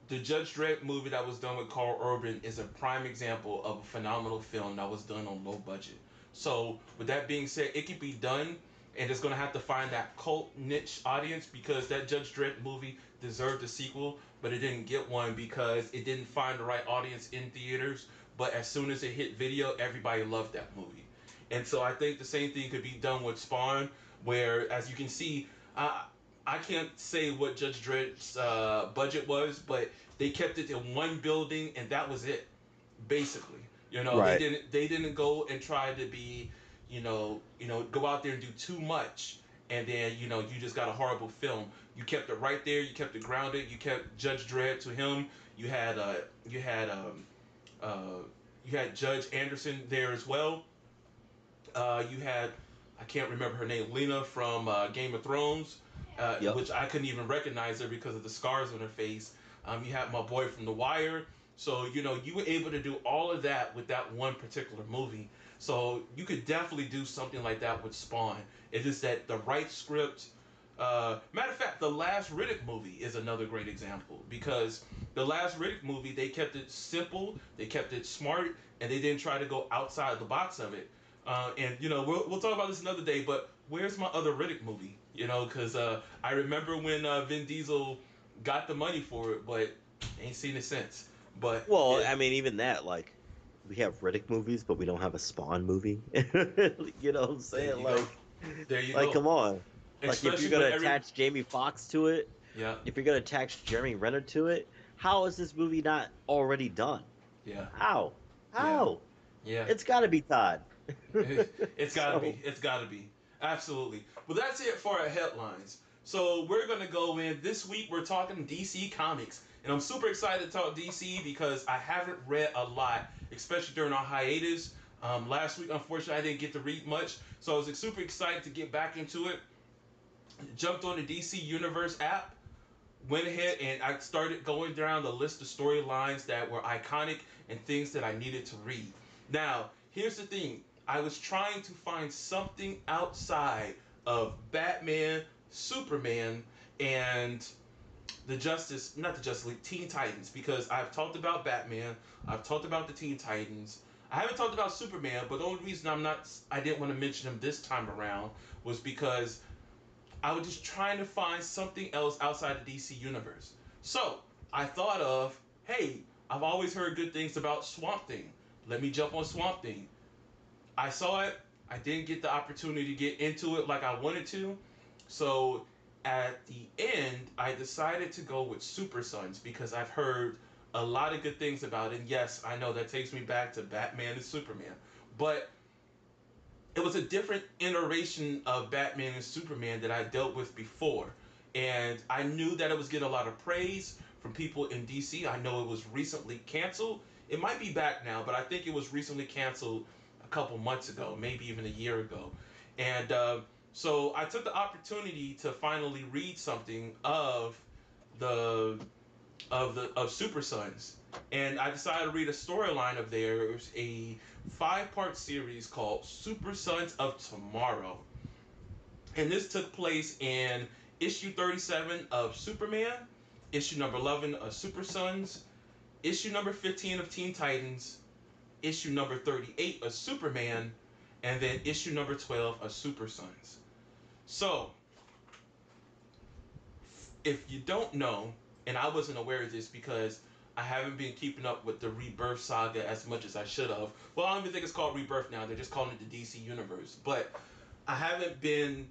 The Judge Dredd movie that was done with Carl Urban is a prime example of a phenomenal film that was done on low budget. So, with that being said, it can be done, and it's going to have to find that cult niche audience because that Judge Dredd movie deserved a sequel, but it didn't get one because it didn't find the right audience in theaters. But as soon as it hit video, everybody loved that movie. And so I think the same thing could be done with Spawn, where, as you can see, I can't say what Judge Dredd's budget was, but they kept it in one building, and that was it, basically. They Right. didn't go and try to be, go out there and do too much, and then you just got a horrible film. You kept it right there. You kept it grounded. You kept Judge Dredd to him. You had uh, you had Judge Anderson there as well. You had, I can't remember her name, Lena from Game of Thrones, Yep. which I couldn't even recognize her because of the scars on her face. You had my boy from The Wire. So, you were able to do all of that with that one particular movie. So you could definitely do something like that with Spawn. It's just that the right script. Matter of fact, the last Riddick movie is another great example because the last Riddick movie, they kept it simple, they kept it smart, and they didn't try to go outside the box of it. And we'll talk about this another day. But where's my other Riddick movie? Because I remember when Vin Diesel got the money for it, but ain't seen it since. But Well, yeah, I mean, even that, like, we have Riddick movies, but we don't have a Spawn movie. You know what I'm there saying? you go. There you Like, go. come on. Like, if you're Especially when gonna every attach Jamie Foxx to it, yeah, if you're gonna attach Jeremy Renner to it, how is this movie not already done? yeah, How? yeah, How? yeah. It's got to be Todd. It's gotta be. So, It's gotta be. Absolutely. Well, that's it for our headlines. So we're gonna go in this week. We're talking DC Comics, and I'm super excited to talk DC because I haven't read a lot, especially during our hiatus. Last week, unfortunately, I didn't get to read much, so I was super excited to get back into it. Jumped on the DC Universe app, went ahead and I started going down the list of storylines that were iconic and things that I needed to read. Now, here's the thing. I was trying to find something outside of Batman, Superman, and not the Justice League, Teen Titans, because I've talked about Batman, I've talked about the Teen Titans. I haven't talked about Superman, but the only reason I didn't want to mention him this time around was because I was just trying to find something else outside the DC universe. So I thought of, hey, I've always heard good things about Swamp Thing. Let me jump on Swamp Thing. I saw it. I didn't get the opportunity to get into it like I wanted to. So at the end, I decided to go with Super Sons because I've heard a lot of good things about it. And yes, I know that takes me back to Batman and Superman. But it was a different iteration of Batman and Superman that I dealt with before. And I knew that it was getting a lot of praise from people in DC. I know it was recently canceled. It might be back now, but I think it was recently canceled a couple months ago, maybe even a year ago. And so I took the opportunity to finally read something the of Super Sons, and I decided to read a storyline of theirs, a 5-part series called Super Sons of Tomorrow, and this took place in issue 37 of Superman, issue number 11 of Super Sons, issue number 15 of Teen Titans, issue number 38 of Superman, and then issue number 12 of Super Sons. So if you don't know, and I wasn't aware of this because I haven't been keeping up with the Rebirth saga as much as I should have. Well, I don't even think it's called Rebirth now. They're just calling it the DC Universe. But I haven't been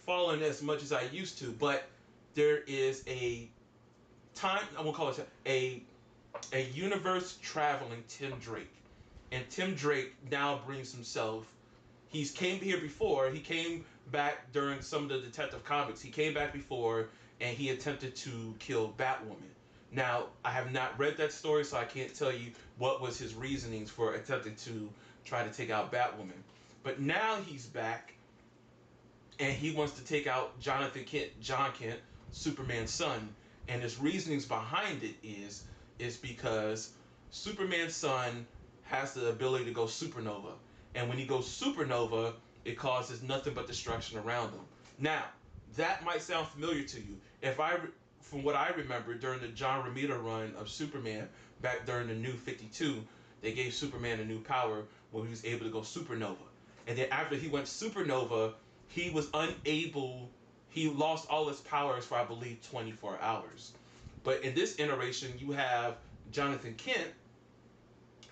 following as much as I used to. But there is a time, I won't call it a universe traveling Tim Drake. And Tim Drake now brings himself. He's came here before. He came back during some of the Detective Comics. He came back before and he attempted to kill Batwoman. Now, I have not read that story, so I can't tell you what was his reasonings for attempting to try to take out Batwoman. But now he's back and he wants to take out John Kent, Superman's son. And his reasonings behind it is because Superman's son has the ability to go supernova. And when he goes supernova, it causes nothing but destruction around him. Now, that might sound familiar to you. From what I remember during the John Romita run of Superman, back during the New 52, they gave Superman a new power where he was able to go supernova. And then after he went supernova, he was unable, he lost all his powers for, I believe, 24 hours. But in this iteration, you have Jonathan Kent,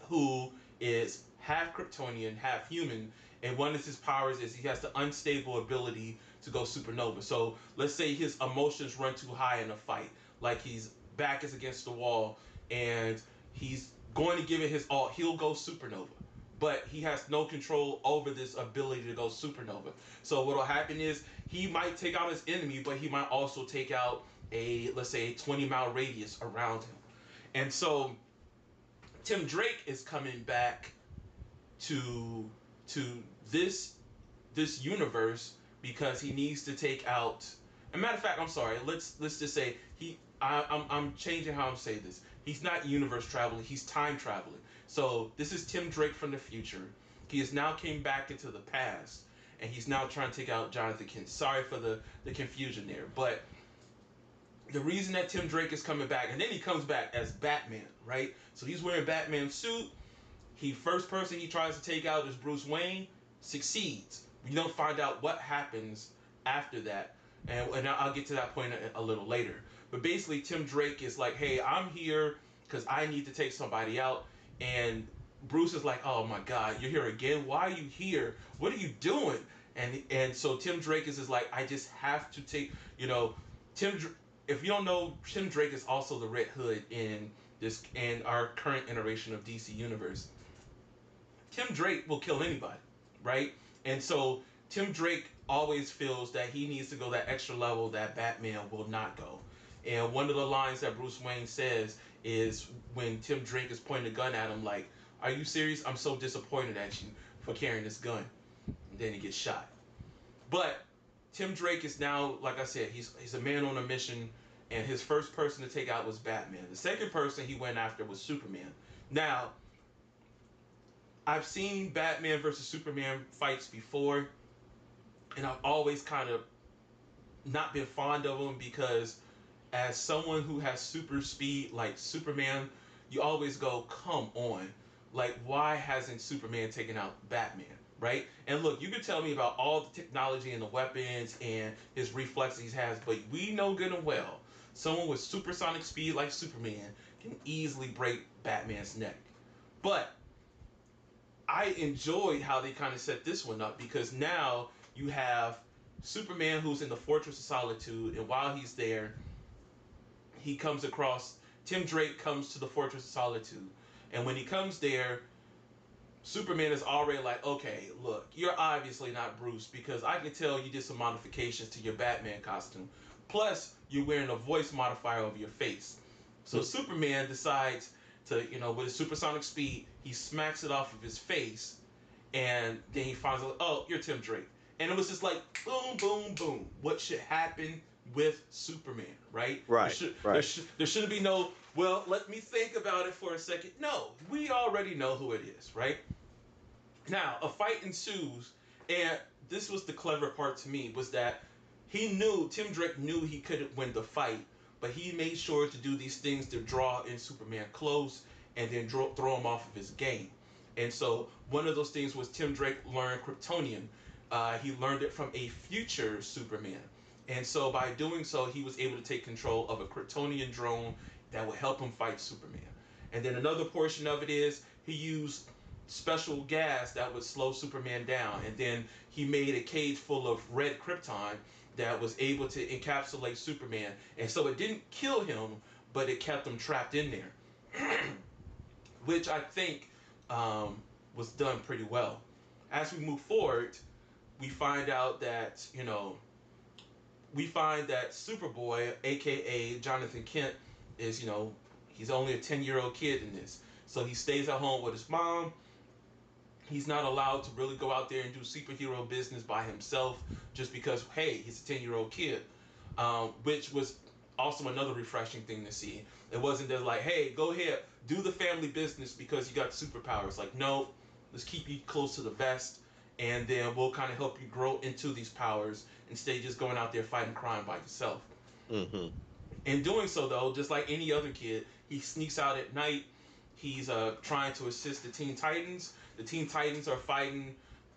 who is half Kryptonian, half human, and one of his powers is he has the unstable ability to go supernova. So let's say his emotions run too high in a fight, like his back is against the wall, and he's going to give it his all. He'll go supernova. but he has no control over this ability to go supernova. So what'll happen is he might take out his enemy, but he might also take out a, let's say, 20-mile radius around him. And so Tim Drake is coming back to this universe because he needs to take out. A matter of fact, I'm sorry. Let's just say I'm changing how I'm saying this. He's not universe traveling. He's time traveling. So this is Tim Drake from the future. He has now came back into the past, and he's now trying to take out Jonathan Kent. Sorry for the confusion there, but the reason that Tim Drake is coming back, and then he comes back as Batman, right? So he's wearing Batman's suit. He first person he tries to take out is Bruce Wayne, succeeds. We don't find out what happens after that, and I'll get to that point a little later. But basically, Tim Drake is like, hey, I'm here because I need to take somebody out. And Bruce is like, oh my God, you're here again? Why are you here? What are you doing? And so Tim Drake is just like, I just have to take, if you don't know, Tim Drake is also the Red Hood in our current iteration of DC Universe. Tim Drake will kill anybody, right? And so Tim Drake always feels that he needs to go that extra level that Batman will not go. And one of the lines that Bruce Wayne says is when Tim Drake is pointing a gun at him, like, are you serious? I'm so disappointed at you for carrying this gun. And then he gets shot. But Tim Drake is now, like I said, he's a man on a mission, and his first person to take out was Batman. The second person he went after was Superman. Now, I've seen Batman versus Superman fights before, and I've always kind of not been fond of them because as someone who has super speed like Superman, you always go, come on. Like, why hasn't Superman taken out Batman, right? And look, you can tell me about all the technology and the weapons and his reflexes he has, but we know good and well, someone with supersonic speed like Superman can easily break Batman's neck. But I enjoyed how they kind of set this one up because now you have Superman who's in the Fortress of Solitude, and while he's there, he comes across, Tim Drake comes to the Fortress of Solitude. And when he comes there, Superman is already like, okay, look, you're obviously not Bruce because I can tell you did some modifications to your Batman costume. Plus, you're wearing a voice modifier over your face. So Superman decides to, with his supersonic speed, he smacks it off of his face, and then he finds out, oh, you're Tim Drake. And it was just like, boom, boom, boom. What should happen with Superman, right? Right, There shouldn't be no, well, let me think about it for a second. No, we already know who it is, right? Now, a fight ensues, and this was the clever part to me, was that Tim Drake knew he couldn't win the fight, but he made sure to do these things to draw in Superman close and then throw him off of his game. And so one of those things was Tim Drake learned Kryptonian. He learned it from a future Superman. And so by doing so, he was able to take control of a Kryptonian drone that would help him fight Superman. And then another portion of it is he used special gas that would slow Superman down. And then he made a cage full of red krypton that was able to encapsulate Superman. And so it didn't kill him, but it kept him trapped in there. Which I think was done pretty well. As we move forward, we find out that, Superboy, aka Jonathan Kent, is, he's only a 10-year-old kid in this. So he stays at home with his mom. He's not allowed to really go out there and do superhero business by himself just because, hey, he's a 10-year-old kid. Which was also another refreshing thing to see. It wasn't just like, hey, go ahead, do the family business because you got superpowers. Like, no, let's keep you close to the vest, and then we'll kind of help you grow into these powers instead of just going out there fighting crime by yourself. Mm-hmm. In doing so, though, just like any other kid, he sneaks out at night. He's trying to assist the Teen Titans. The Teen Titans are fighting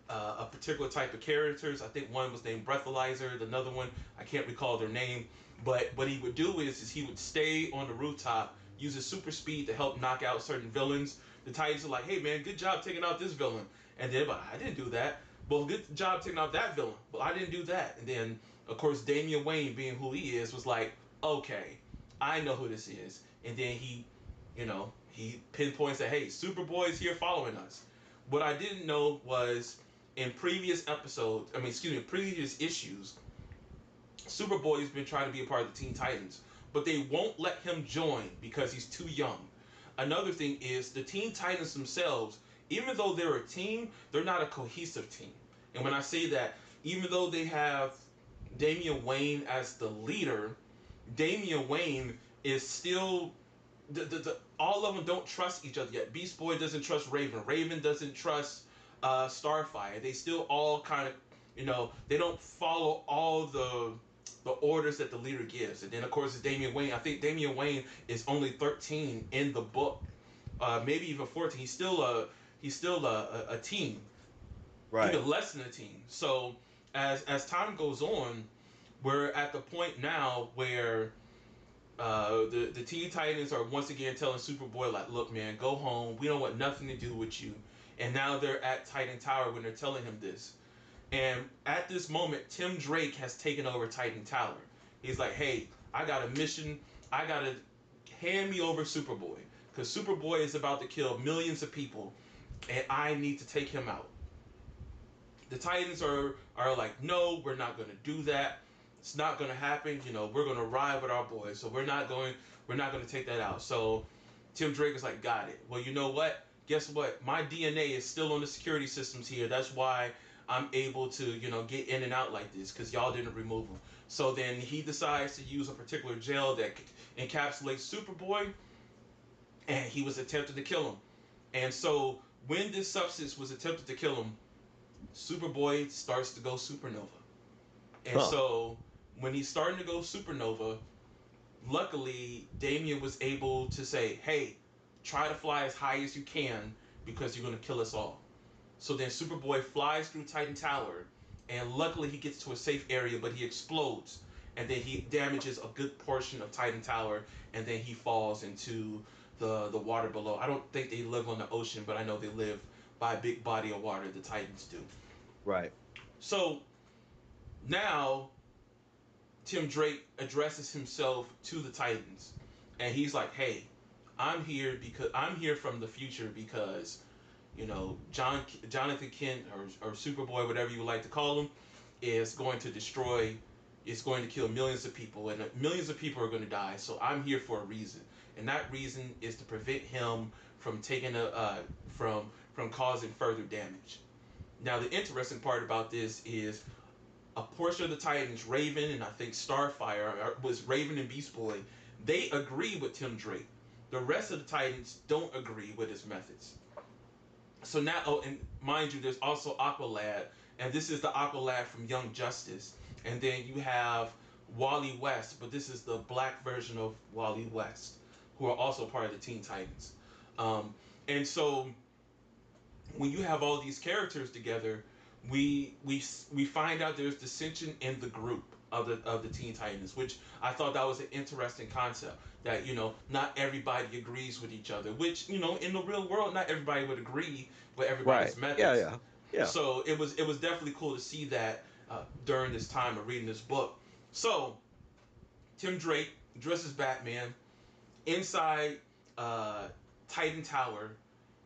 a particular type of characters. I think one was named Breathalyzer. Another one, I can't recall their name. But what he would do is he would stay on the rooftop, use his super speed to help knock out certain villains. The Titans are like, hey man, good job taking out this villain. And then, but I didn't do that. Well, good job taking out that villain. Well, I didn't do that. And then, of course, Damian Wayne, being who he is, was like, okay, I know who this is. And then he pinpoints that, hey, Superboy's here following us. What I didn't know was in previous episodes, previous issues, Superboy's been trying to be a part of the Teen Titans, but they won't let him join because he's too young. Another thing is the Teen Titans themselves, even though they're a team, they're not a cohesive team. And when I say that, even though they have Damian Wayne as the leader, Damian Wayne is still all of them don't trust each other yet. Beast Boy doesn't trust Raven. Raven doesn't trust Starfire. They still all kind of, they don't follow all the orders that the leader gives. And then of course it's Damian Wayne. I think Damian Wayne is only 13 in the book, maybe even 14. He's still a teen, Right. even less than a teen. So as time goes on, we're at the point now where the Teen Titans are once again telling Superboy, like, look, man, go home. We don't want nothing to do with you. And now they're at Titan Tower when they're telling him this. And at this moment, Tim Drake has taken over Titan Tower. He's like, hey, I got a mission. I got to hand me over Superboy. Because Superboy is about to kill millions of people. And I need to take him out. The Titans are like, no, we're not going to do that. It's not going to happen. We're going to ride with our boys. So we're not going to take that out. So Tim Drake is like, got it. Well, you know what? Guess what? My DNA is still on the security systems here. That's why I'm able to, get in and out like this, because y'all didn't remove him. So then he decides to use a particular gel that encapsulates Superboy, and he was attempting to kill him. And so when this substance was attempted to kill him, Superboy starts to go supernova. And so when he's starting to go supernova, luckily Damian was able to say, hey, try to fly as high as you can because you're going to kill us all. So then Superboy flies through Titan Tower, and luckily he gets to a safe area, but he explodes, and then he damages a good portion of Titan Tower, and then he falls into the water below. I don't think they live on the ocean, but I know they live by a big body of water. The Titans do. Right. So now Tim Drake addresses himself to the Titans, and he's like, hey, I'm here from the future because Jonathan Kent or Superboy, whatever you would like to call him, is going to kill millions of people, and millions of people are going to die. So I'm here for a reason, and that reason is to prevent him from from causing further damage. Now the interesting part about this is a portion of the Titans, Raven and I think Starfire, was Raven and Beast Boy, they agree with Tim Drake. The rest of the Titans don't agree with his methods. So now, and mind you, there's also Aqualad, and this is the Aqualad from Young Justice. And then you have Wally West, but this is the black version of Wally West, who are also part of the Teen Titans. And so when you have all these characters together, we find out there's dissension in the group of the Teen Titans, which I thought that was an interesting concept. That not everybody agrees with each other, which in the real world not everybody would agree with everybody's Right. methods. Yeah. So it was definitely cool to see that during this time of reading this book. So Tim Drake dresses Batman inside Titan Tower.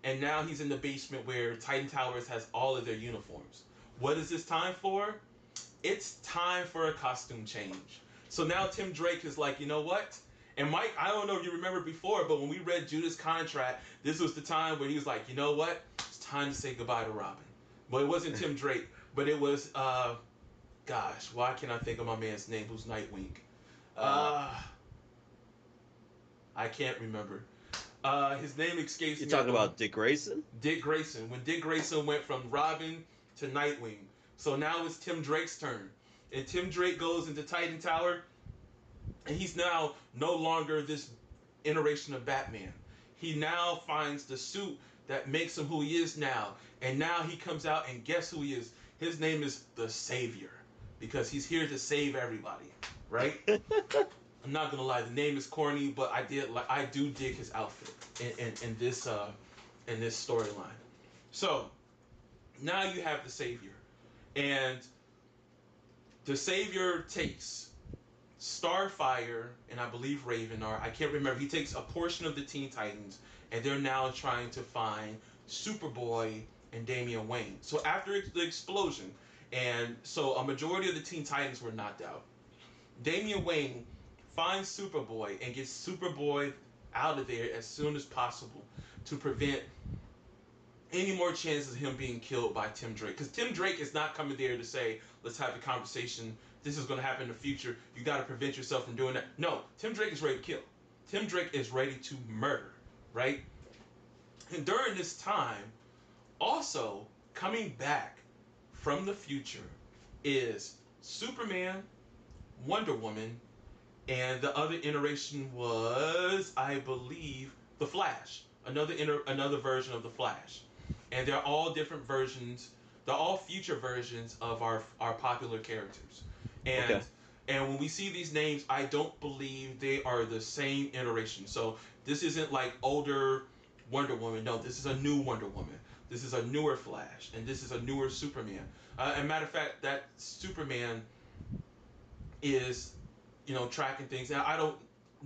And now he's in the basement where Titan Towers has all of their uniforms. What is this time for? It's time for a costume change. So now Tim Drake is like, you know what? And Mike, I don't know if you remember before, but when we read Judah's contract, this was the time where he was like, you know what? It's time to say goodbye to Robin. But it wasn't Tim Drake, but it was, gosh, why can't I think of my man's name who's Nightwing? I can't remember. His name escapes me. You talking about Dick Grayson? Dick Grayson. When Dick Grayson went from Robin to Nightwing. So now it's Tim Drake's turn. And Tim Drake goes into Titan Tower, and he's now no longer this iteration of Batman. He now finds the suit that makes him who he is now. And now he comes out, and guess who he is? His name is the Savior. Because he's here to save everybody. Right? I'm not gonna lie, the name is corny, but I do dig his outfit in this storyline. So now you have the Savior, and the Savior takes Starfire and I believe Raven, or I can't remember. He takes a portion of the Teen Titans, and they're now trying to find Superboy and Damian Wayne. So after the explosion, and so a majority of the Teen Titans were knocked out, Damian Wayne finds Superboy and gets Superboy out of there as soon as possible to prevent any more chances of him being killed by Tim Drake. Because Tim Drake is not coming there to say, let's have a conversation. This is going to happen in the future. You got to prevent yourself from doing that. No, Tim Drake is ready to kill. Tim Drake is ready to murder, right? And during this time, also coming back from the future is Superman, Wonder Woman, and the other iteration was, I believe, the Flash. Another version of the Flash. And they're all different versions. They're all future versions of our popular characters. And Okay. and when we see these names, I don't believe they are the same iteration. So this isn't like older Wonder Woman. No, this is a new Wonder Woman. This is a newer Flash, and this is a newer Superman. As a matter of fact, that Superman is, tracking things. Now I don't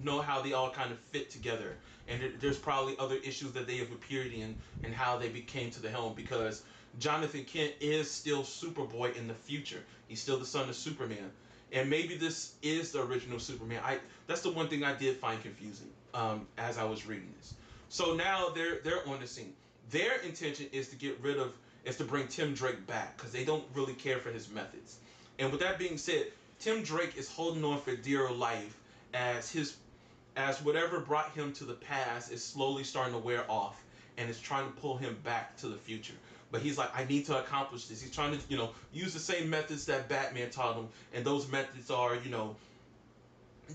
know how they all kind of fit together, and there's probably other issues that they have appeared in and how they became to the helm, because Jonathan Kent is still Superboy in the future. He's still the son of Superman, and maybe this is the original Superman. That's the one thing I did find confusing as I was reading this. So now they're on the scene. Their intention is to bring Tim Drake back, because they don't really care for his methods. And with that being said, Tim Drake is holding on for dear life as whatever brought him to the past is slowly starting to wear off, and is trying to pull him back to the future. But he's like, I need to accomplish this. He's trying to, use the same methods that Batman taught him, and those methods are,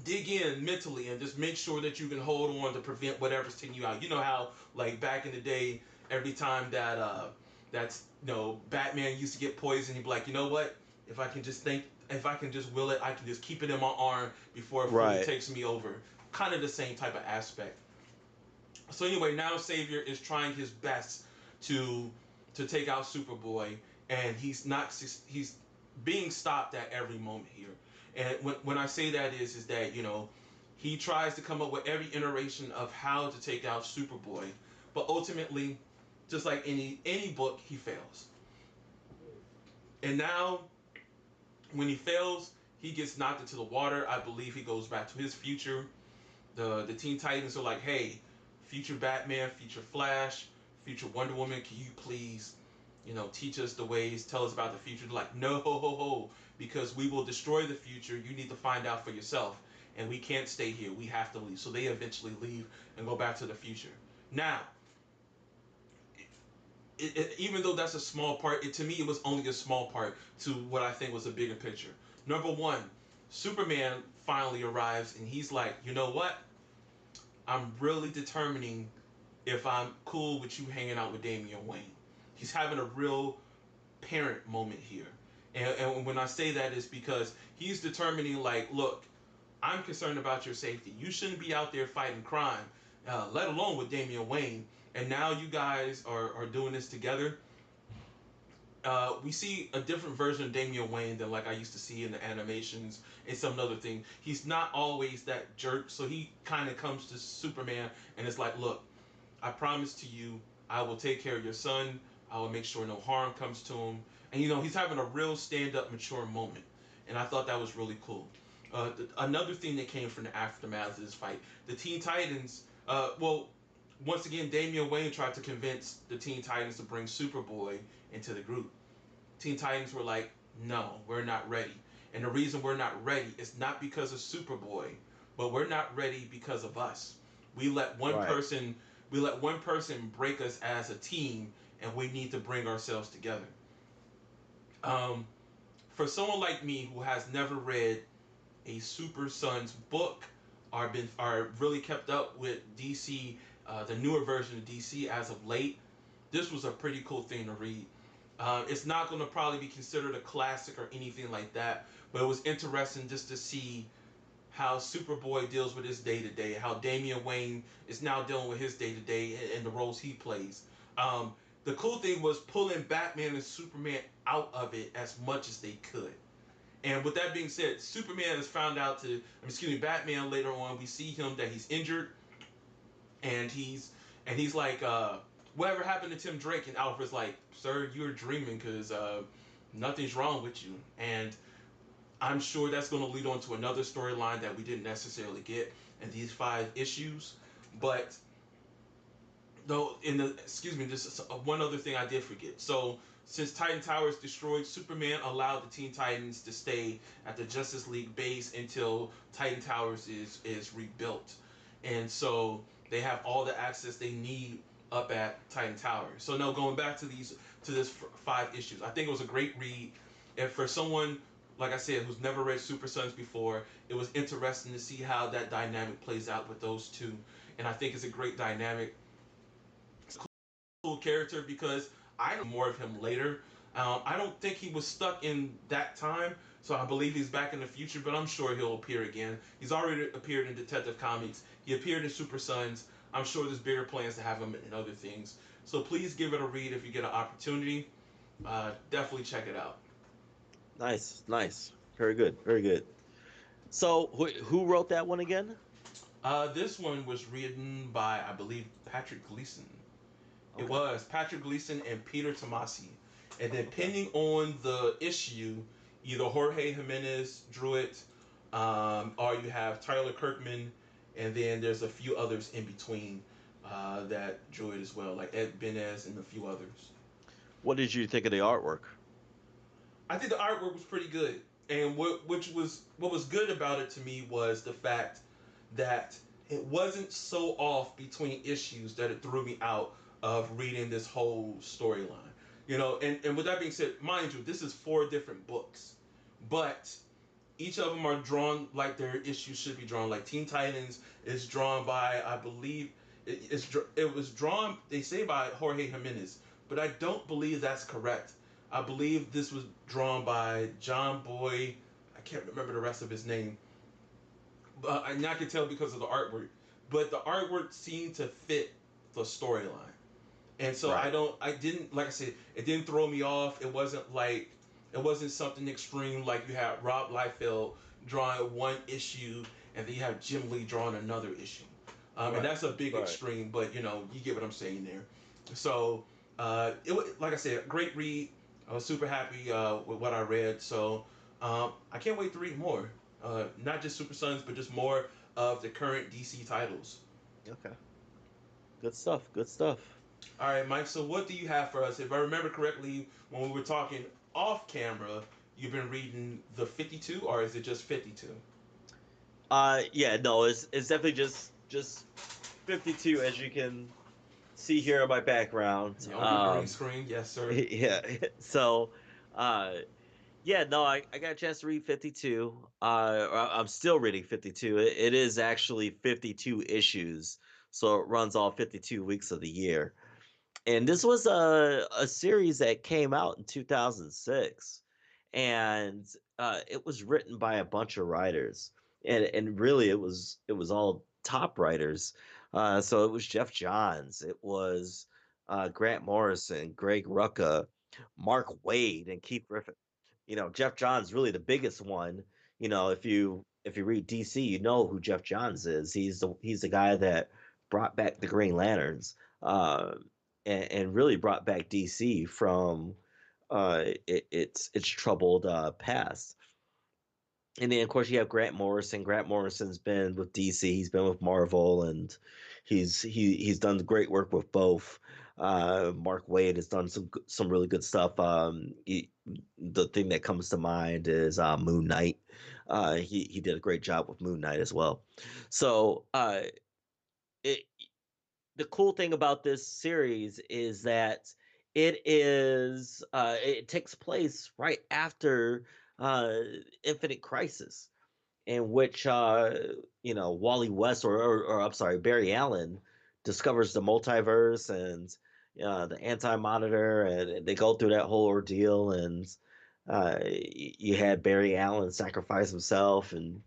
dig in mentally and just make sure that you can hold on to prevent whatever's taking you out. You know how, like, back in the day, every time that Batman used to get poisoned, he'd be like, you know what? If I can just will it, I can just keep it in my arm before it fully Right. takes me over. Kind of the same type of aspect. So anyway, now Xavier is trying his best to take out Superboy, and he's being stopped at every moment here. And when I say that is that, he tries to come up with every iteration of how to take out Superboy, but ultimately, just like any book, he fails. And now, when he fails, he gets knocked into the water. I believe he goes back to his future. The Teen Titans are like, hey, future Batman, future Flash, future Wonder Woman, can you please, teach us the ways, tell us about the future? They're like, no, because we will destroy the future. You need to find out for yourself. And we can't stay here. We have to leave. So they eventually leave and go back to the future. Now, even though that's a small part, to me it was only a small part to what I think was a bigger picture. Number one, Superman finally arrives, and he's like, you know what? I'm really determining if I'm cool with you hanging out with Damian Wayne. He's having a real parent moment here. And when I say that is because he's determining, like, look, I'm concerned about your safety. You shouldn't be out there fighting crime, let alone with Damian Wayne. And now you guys are doing this together. We see a different version of Damian Wayne than like I used to see in the animations and some other thing. He's not always that jerk, so he kind of comes to Superman and it's like, look, I promise to you, I will take care of your son. I will make sure no harm comes to him. And he's having a real stand-up, mature moment, and I thought that was really cool. Another thing that came from the aftermath of this fight, the Teen Titans. Once again, Damian Wayne tried to convince the Teen Titans to bring Superboy into the group. Teen Titans were like, no, we're not ready. And the reason we're not ready is not because of Superboy, but we're not ready because of us. We let one Right. person break us as a team, and we need to bring ourselves together. For someone like me who has never read a Super Sons book or really kept up with DC, the newer version of DC as of late, this was a pretty cool thing to read. It's not going to probably be considered a classic or anything like that, but it was interesting just to see how Superboy deals with his day-to-day, how Damian Wayne is now dealing with his day-to-day and the roles he plays. The cool thing was pulling Batman and Superman out of it as much as they could. And with that being said, Superman is found out Batman later on, we see him that he's injured, and he's like, whatever happened to Tim Drake? And Alfred's like, sir, you're dreaming because nothing's wrong with you. And I'm sure that's going to lead on to another storyline that we didn't necessarily get in these 5 issues. But though, in the excuse me, this is one other thing I did forget. So since Titan Tower is destroyed, Superman allowed the Teen Titans to stay at the Justice League base until Titan Towers is rebuilt, and so they have all the access they need up at Titan Tower. So now going back to this 5 issues, I think it was a great read, and for someone like I said who's never read Super Sons before, it was interesting to see how that dynamic plays out with those two, and I think it's a great dynamic, cool character because I know more of him later. I don't think he was stuck in that time, so I believe he's back in the future, but I'm sure he'll appear again. He's already appeared in Detective Comics, he appeared in Super Sons. I'm sure there's bigger plans to have him in other things. So please give it a read if you get an opportunity. Definitely check it out. Nice, nice, very good, very good. So who wrote that one again? This one was written by, I believe, Patrick Gleason. It Okay, was Patrick Gleason and Peter Tomasi. And okay, depending on the issue, either Jorge Jimenez drew it, or you have Tyler Kirkman, and then there's a few others in between that drew it as well, like Ed Benez and a few others. what did you think of the artwork? I think the artwork was pretty good, and what was good about it to me was the fact that it wasn't so off between issues that it threw me out of reading this whole storyline. And with that being said, mind you, this is 4 different books, but each of them are drawn like their issues should be drawn. Like Teen Titans is drawn by, I believe, it was drawn. They say by Jorge Jimenez, but I don't believe that's correct. I believe this was drawn by John Boy. I can't remember the rest of his name, but I can tell because of the artwork. But the artwork seemed to fit the storyline. And so Right, I didn't, like I said, it didn't throw me off. It wasn't something extreme like you had Rob Liefeld drawing one issue and then you have Jim Lee drawing another issue. And right, that's a big right. extreme, but you get what I'm saying there. So it was, like I said, great read. I was super happy with what I read. So I can't wait to read more. Not just Super Sons, but just more of the current DC titles. Okay, good stuff. Good stuff. All right, Mike. So, what do you have for us? If I remember correctly, when we were talking off camera, you've been reading the 52, or is it just 52? Yeah, no, it's definitely just 52 as you can see here in my background. On your green screen, yes, sir. Yeah, so uh yeah, no, I got a chance to read 52. I'm still reading 52. It is actually 52 issues, so it runs all 52 weeks of the year. And this was a series that came out in 2006, and it was written by a bunch of writers, and really it was all top writers. So it was Jeff Johns, it was Grant Morrison, Greg Rucka, Mark Waid, and Keith Griffin. Jeff Johns really the biggest one. If you read DC, you know who Jeff Johns is. He's the guy that brought back the Green Lanterns, and really brought back DC from its troubled past. And then of course you have Grant Morrison. Grant Morrison's been with DC. He's been with Marvel, and he's done great work with both. Mark Waid has done some really good stuff. The thing that comes to mind is Moon Knight. He did a great job with Moon Knight as well. So it the cool thing about this series is that it takes place right after uh, Infinite Crisis, in which Wally West or I'm sorry, Barry Allen discovers the multiverse and the Anti Monitor, and they go through that whole ordeal, and you had Barry Allen sacrifice himself, and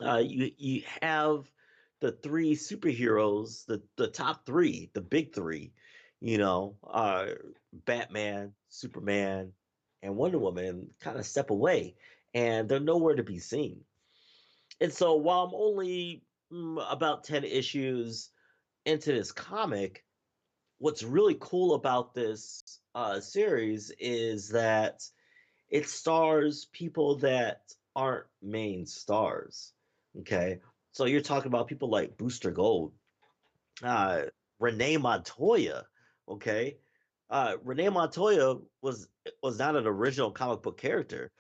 you have the 3 superheroes, the top three, the big three, Batman, Superman, and Wonder Woman kind of step away, and they're nowhere to be seen. And so while I'm only about 10 issues into this comic, what's really cool about this series is that it stars people that aren't main stars. Okay, so you're talking about people like Booster Gold, uh, Renee Montoya. Okay, Renee Montoya was not an original comic book character.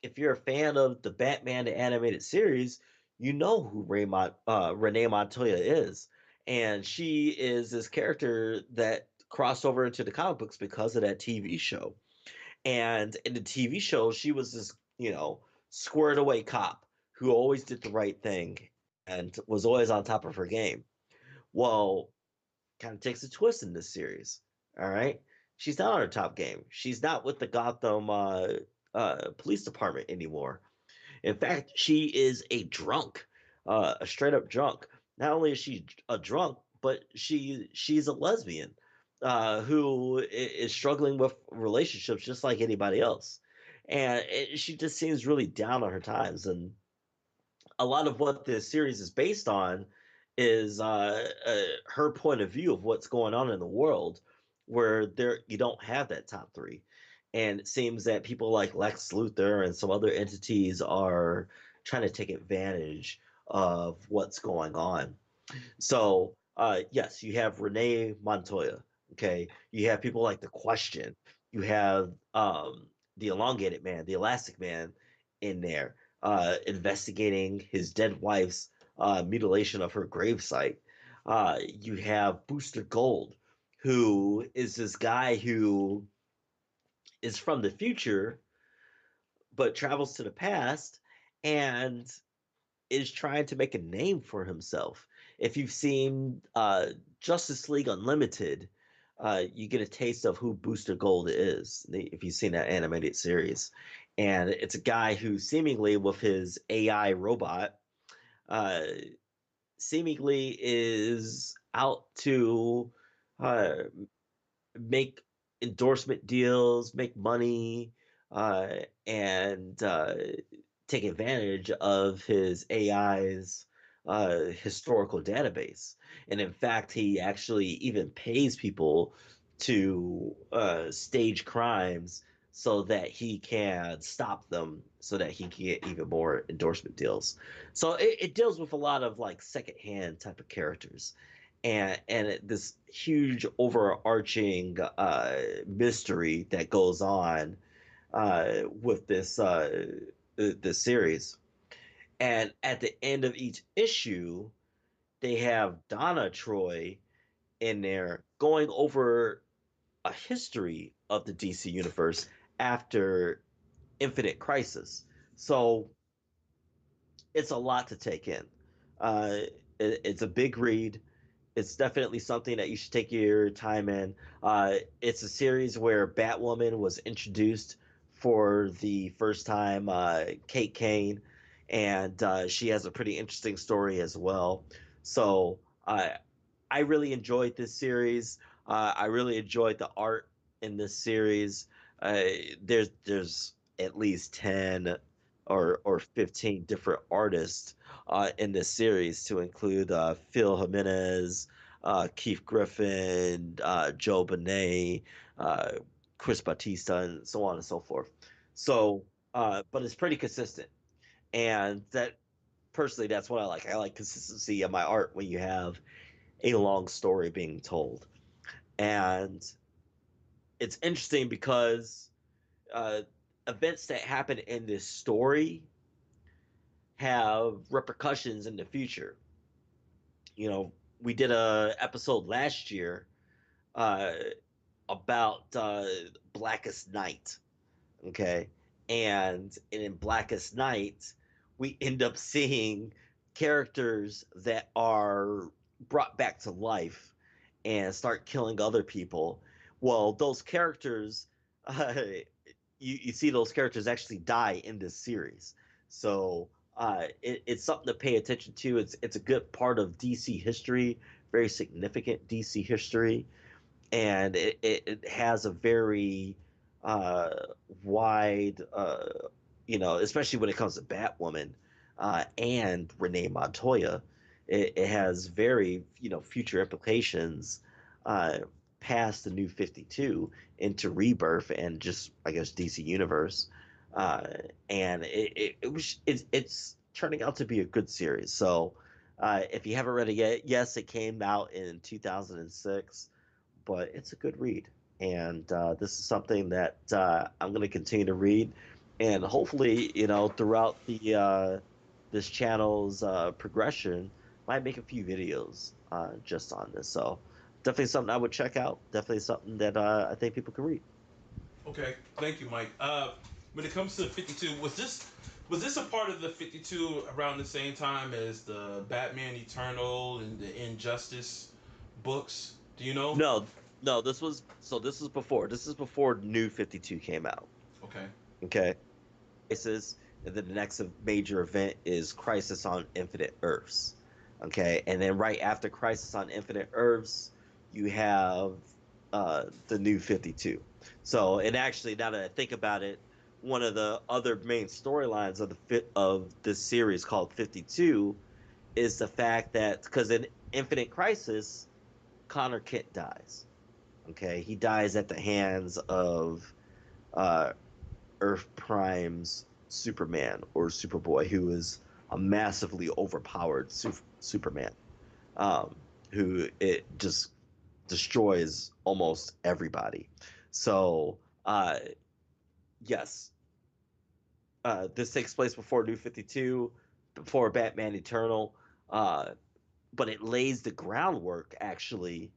If you're a fan of the Batman the animated series, you know who Renee Montoya is, and she is this character that crossed over into the comic books because of that TV show. And in the TV show, she was this, squared away cop who always did the right thing and was always on top of her game. Well, kind of takes a twist in this series. All right. She's not on her top game. She's not with the Gotham police department anymore. In fact, she is a drunk, a straight up drunk. Not only is she a drunk, but she's a lesbian who is struggling with relationships just like anybody else. And she just seems really down on her times. And a lot of what this series is based on is her point of view of what's going on in the world, where there you don't have that top three, and it seems that people like Lex Luthor and some other entities are trying to take advantage of what's going on. So, yes, you have Renee Montoya. Okay, you have people like the Question. You have the Elongated Man, the Elastic Man, in there, investigating his dead wife's mutilation of her gravesite. You have Booster Gold, who is this guy who is from the future but travels to the past and is trying to make a name for himself. If you've seen Justice League Unlimited, you get a taste of who Booster Gold is. If you've seen that animated series, and it's a guy who seemingly, with his AI robot, uh, seemingly is out to uh, make endorsement deals, make money, and take advantage of his AI's historical database. And in fact, he actually even pays people to stage crimes so that he can stop them, so that he can get even more endorsement deals. So it deals with a lot of like secondhand type of characters, this huge overarching mystery that goes on with this series. And at the end of each issue, they have Donna Troy in there going over a history of the DC universe after Infinite Crisis. So it's a lot to take in. Uh, it's a big read. It's definitely something that you should take your time in. It's a series where Batwoman was introduced for the first time, Kate Kane, and she has a pretty interesting story as well. So I really enjoyed this series. I really enjoyed the art in this series. Uh, there's at least 10 or 15 different artists in this series, to include Phil Jimenez, Keith Griffin, Joe Benet, uh, Chris Batista, and so on and so forth. So, but it's pretty consistent, and that personally, that's what I like. I like consistency in my art when you have a long story being told. And it's interesting because uh, events that happen in this story have repercussions in the future. We did a episode last year uh, about Blackest Night. Okay, and in Blackest Night, we end up seeing characters that are brought back to life and start killing other people. Well, those characters, you see those characters actually die in this series. So it's something to pay attention to. It's a good part of DC history, very significant DC history, and it has a very wide, especially when it comes to Batwoman and Renee Montoya. It has very, future implications. Uh, past the New 52 into Rebirth and just, I guess, DC Universe. And it's turning out to be a good series. So if you haven't read it yet, yes, it came out in 2006, but it's a good read. And this is something that I'm going to continue to read, and hopefully, throughout the this channel's progression, might make a few videos just on this. So definitely something I would check out. Definitely something that I think people can read. Okay, thank you, Mike. When it comes to 52, was this a part of the 52 around the same time as the Batman Eternal and the Injustice books? Do you know? No, no, this was before. This is before New 52 came out. Okay. Okay. Crisis, and then the next major event is Crisis on Infinite Earths. Okay, and then right after Crisis on Infinite Earths, you have the New 52. So, and actually, now that I think about it, one of the other main storylines of this series called 52 is the fact that because in Infinite Crisis, Connor Kent dies. Okay, he dies at the hands of uh, Earth Prime's Superman or Superboy, who is a massively overpowered Superman, who it just destroys almost everybody. So, yes, this takes place before New 52, before Batman Eternal, uh, but it lays the groundwork actually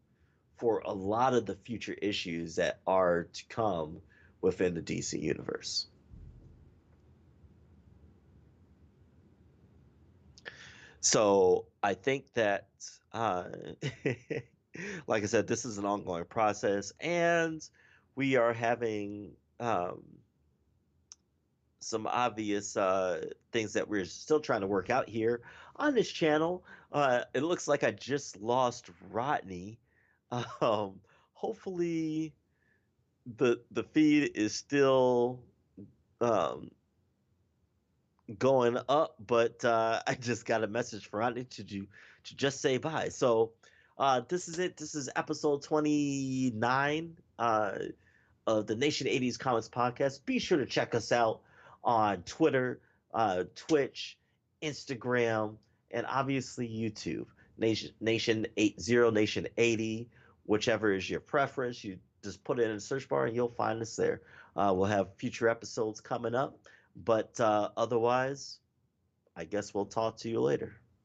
for a lot of the future issues that are to come within the DC universe. So I think that, like I said, this is an ongoing process, and we are having some obvious things that we're still trying to work out here on this channel. It looks like I just lost Rodney. Hopefully, the feed is still um, going up, but I just got a message for Rodney to just say bye. So this is it. This is episode 29 of the Nation 80s Comics Podcast. Be sure to check us out on Twitter, Twitch, Instagram, and obviously YouTube. Nation 80, Nation 80, whichever is your preference. You just put it in the search bar and you'll find us there. We'll have future episodes coming up, but otherwise, I guess we'll talk to you later.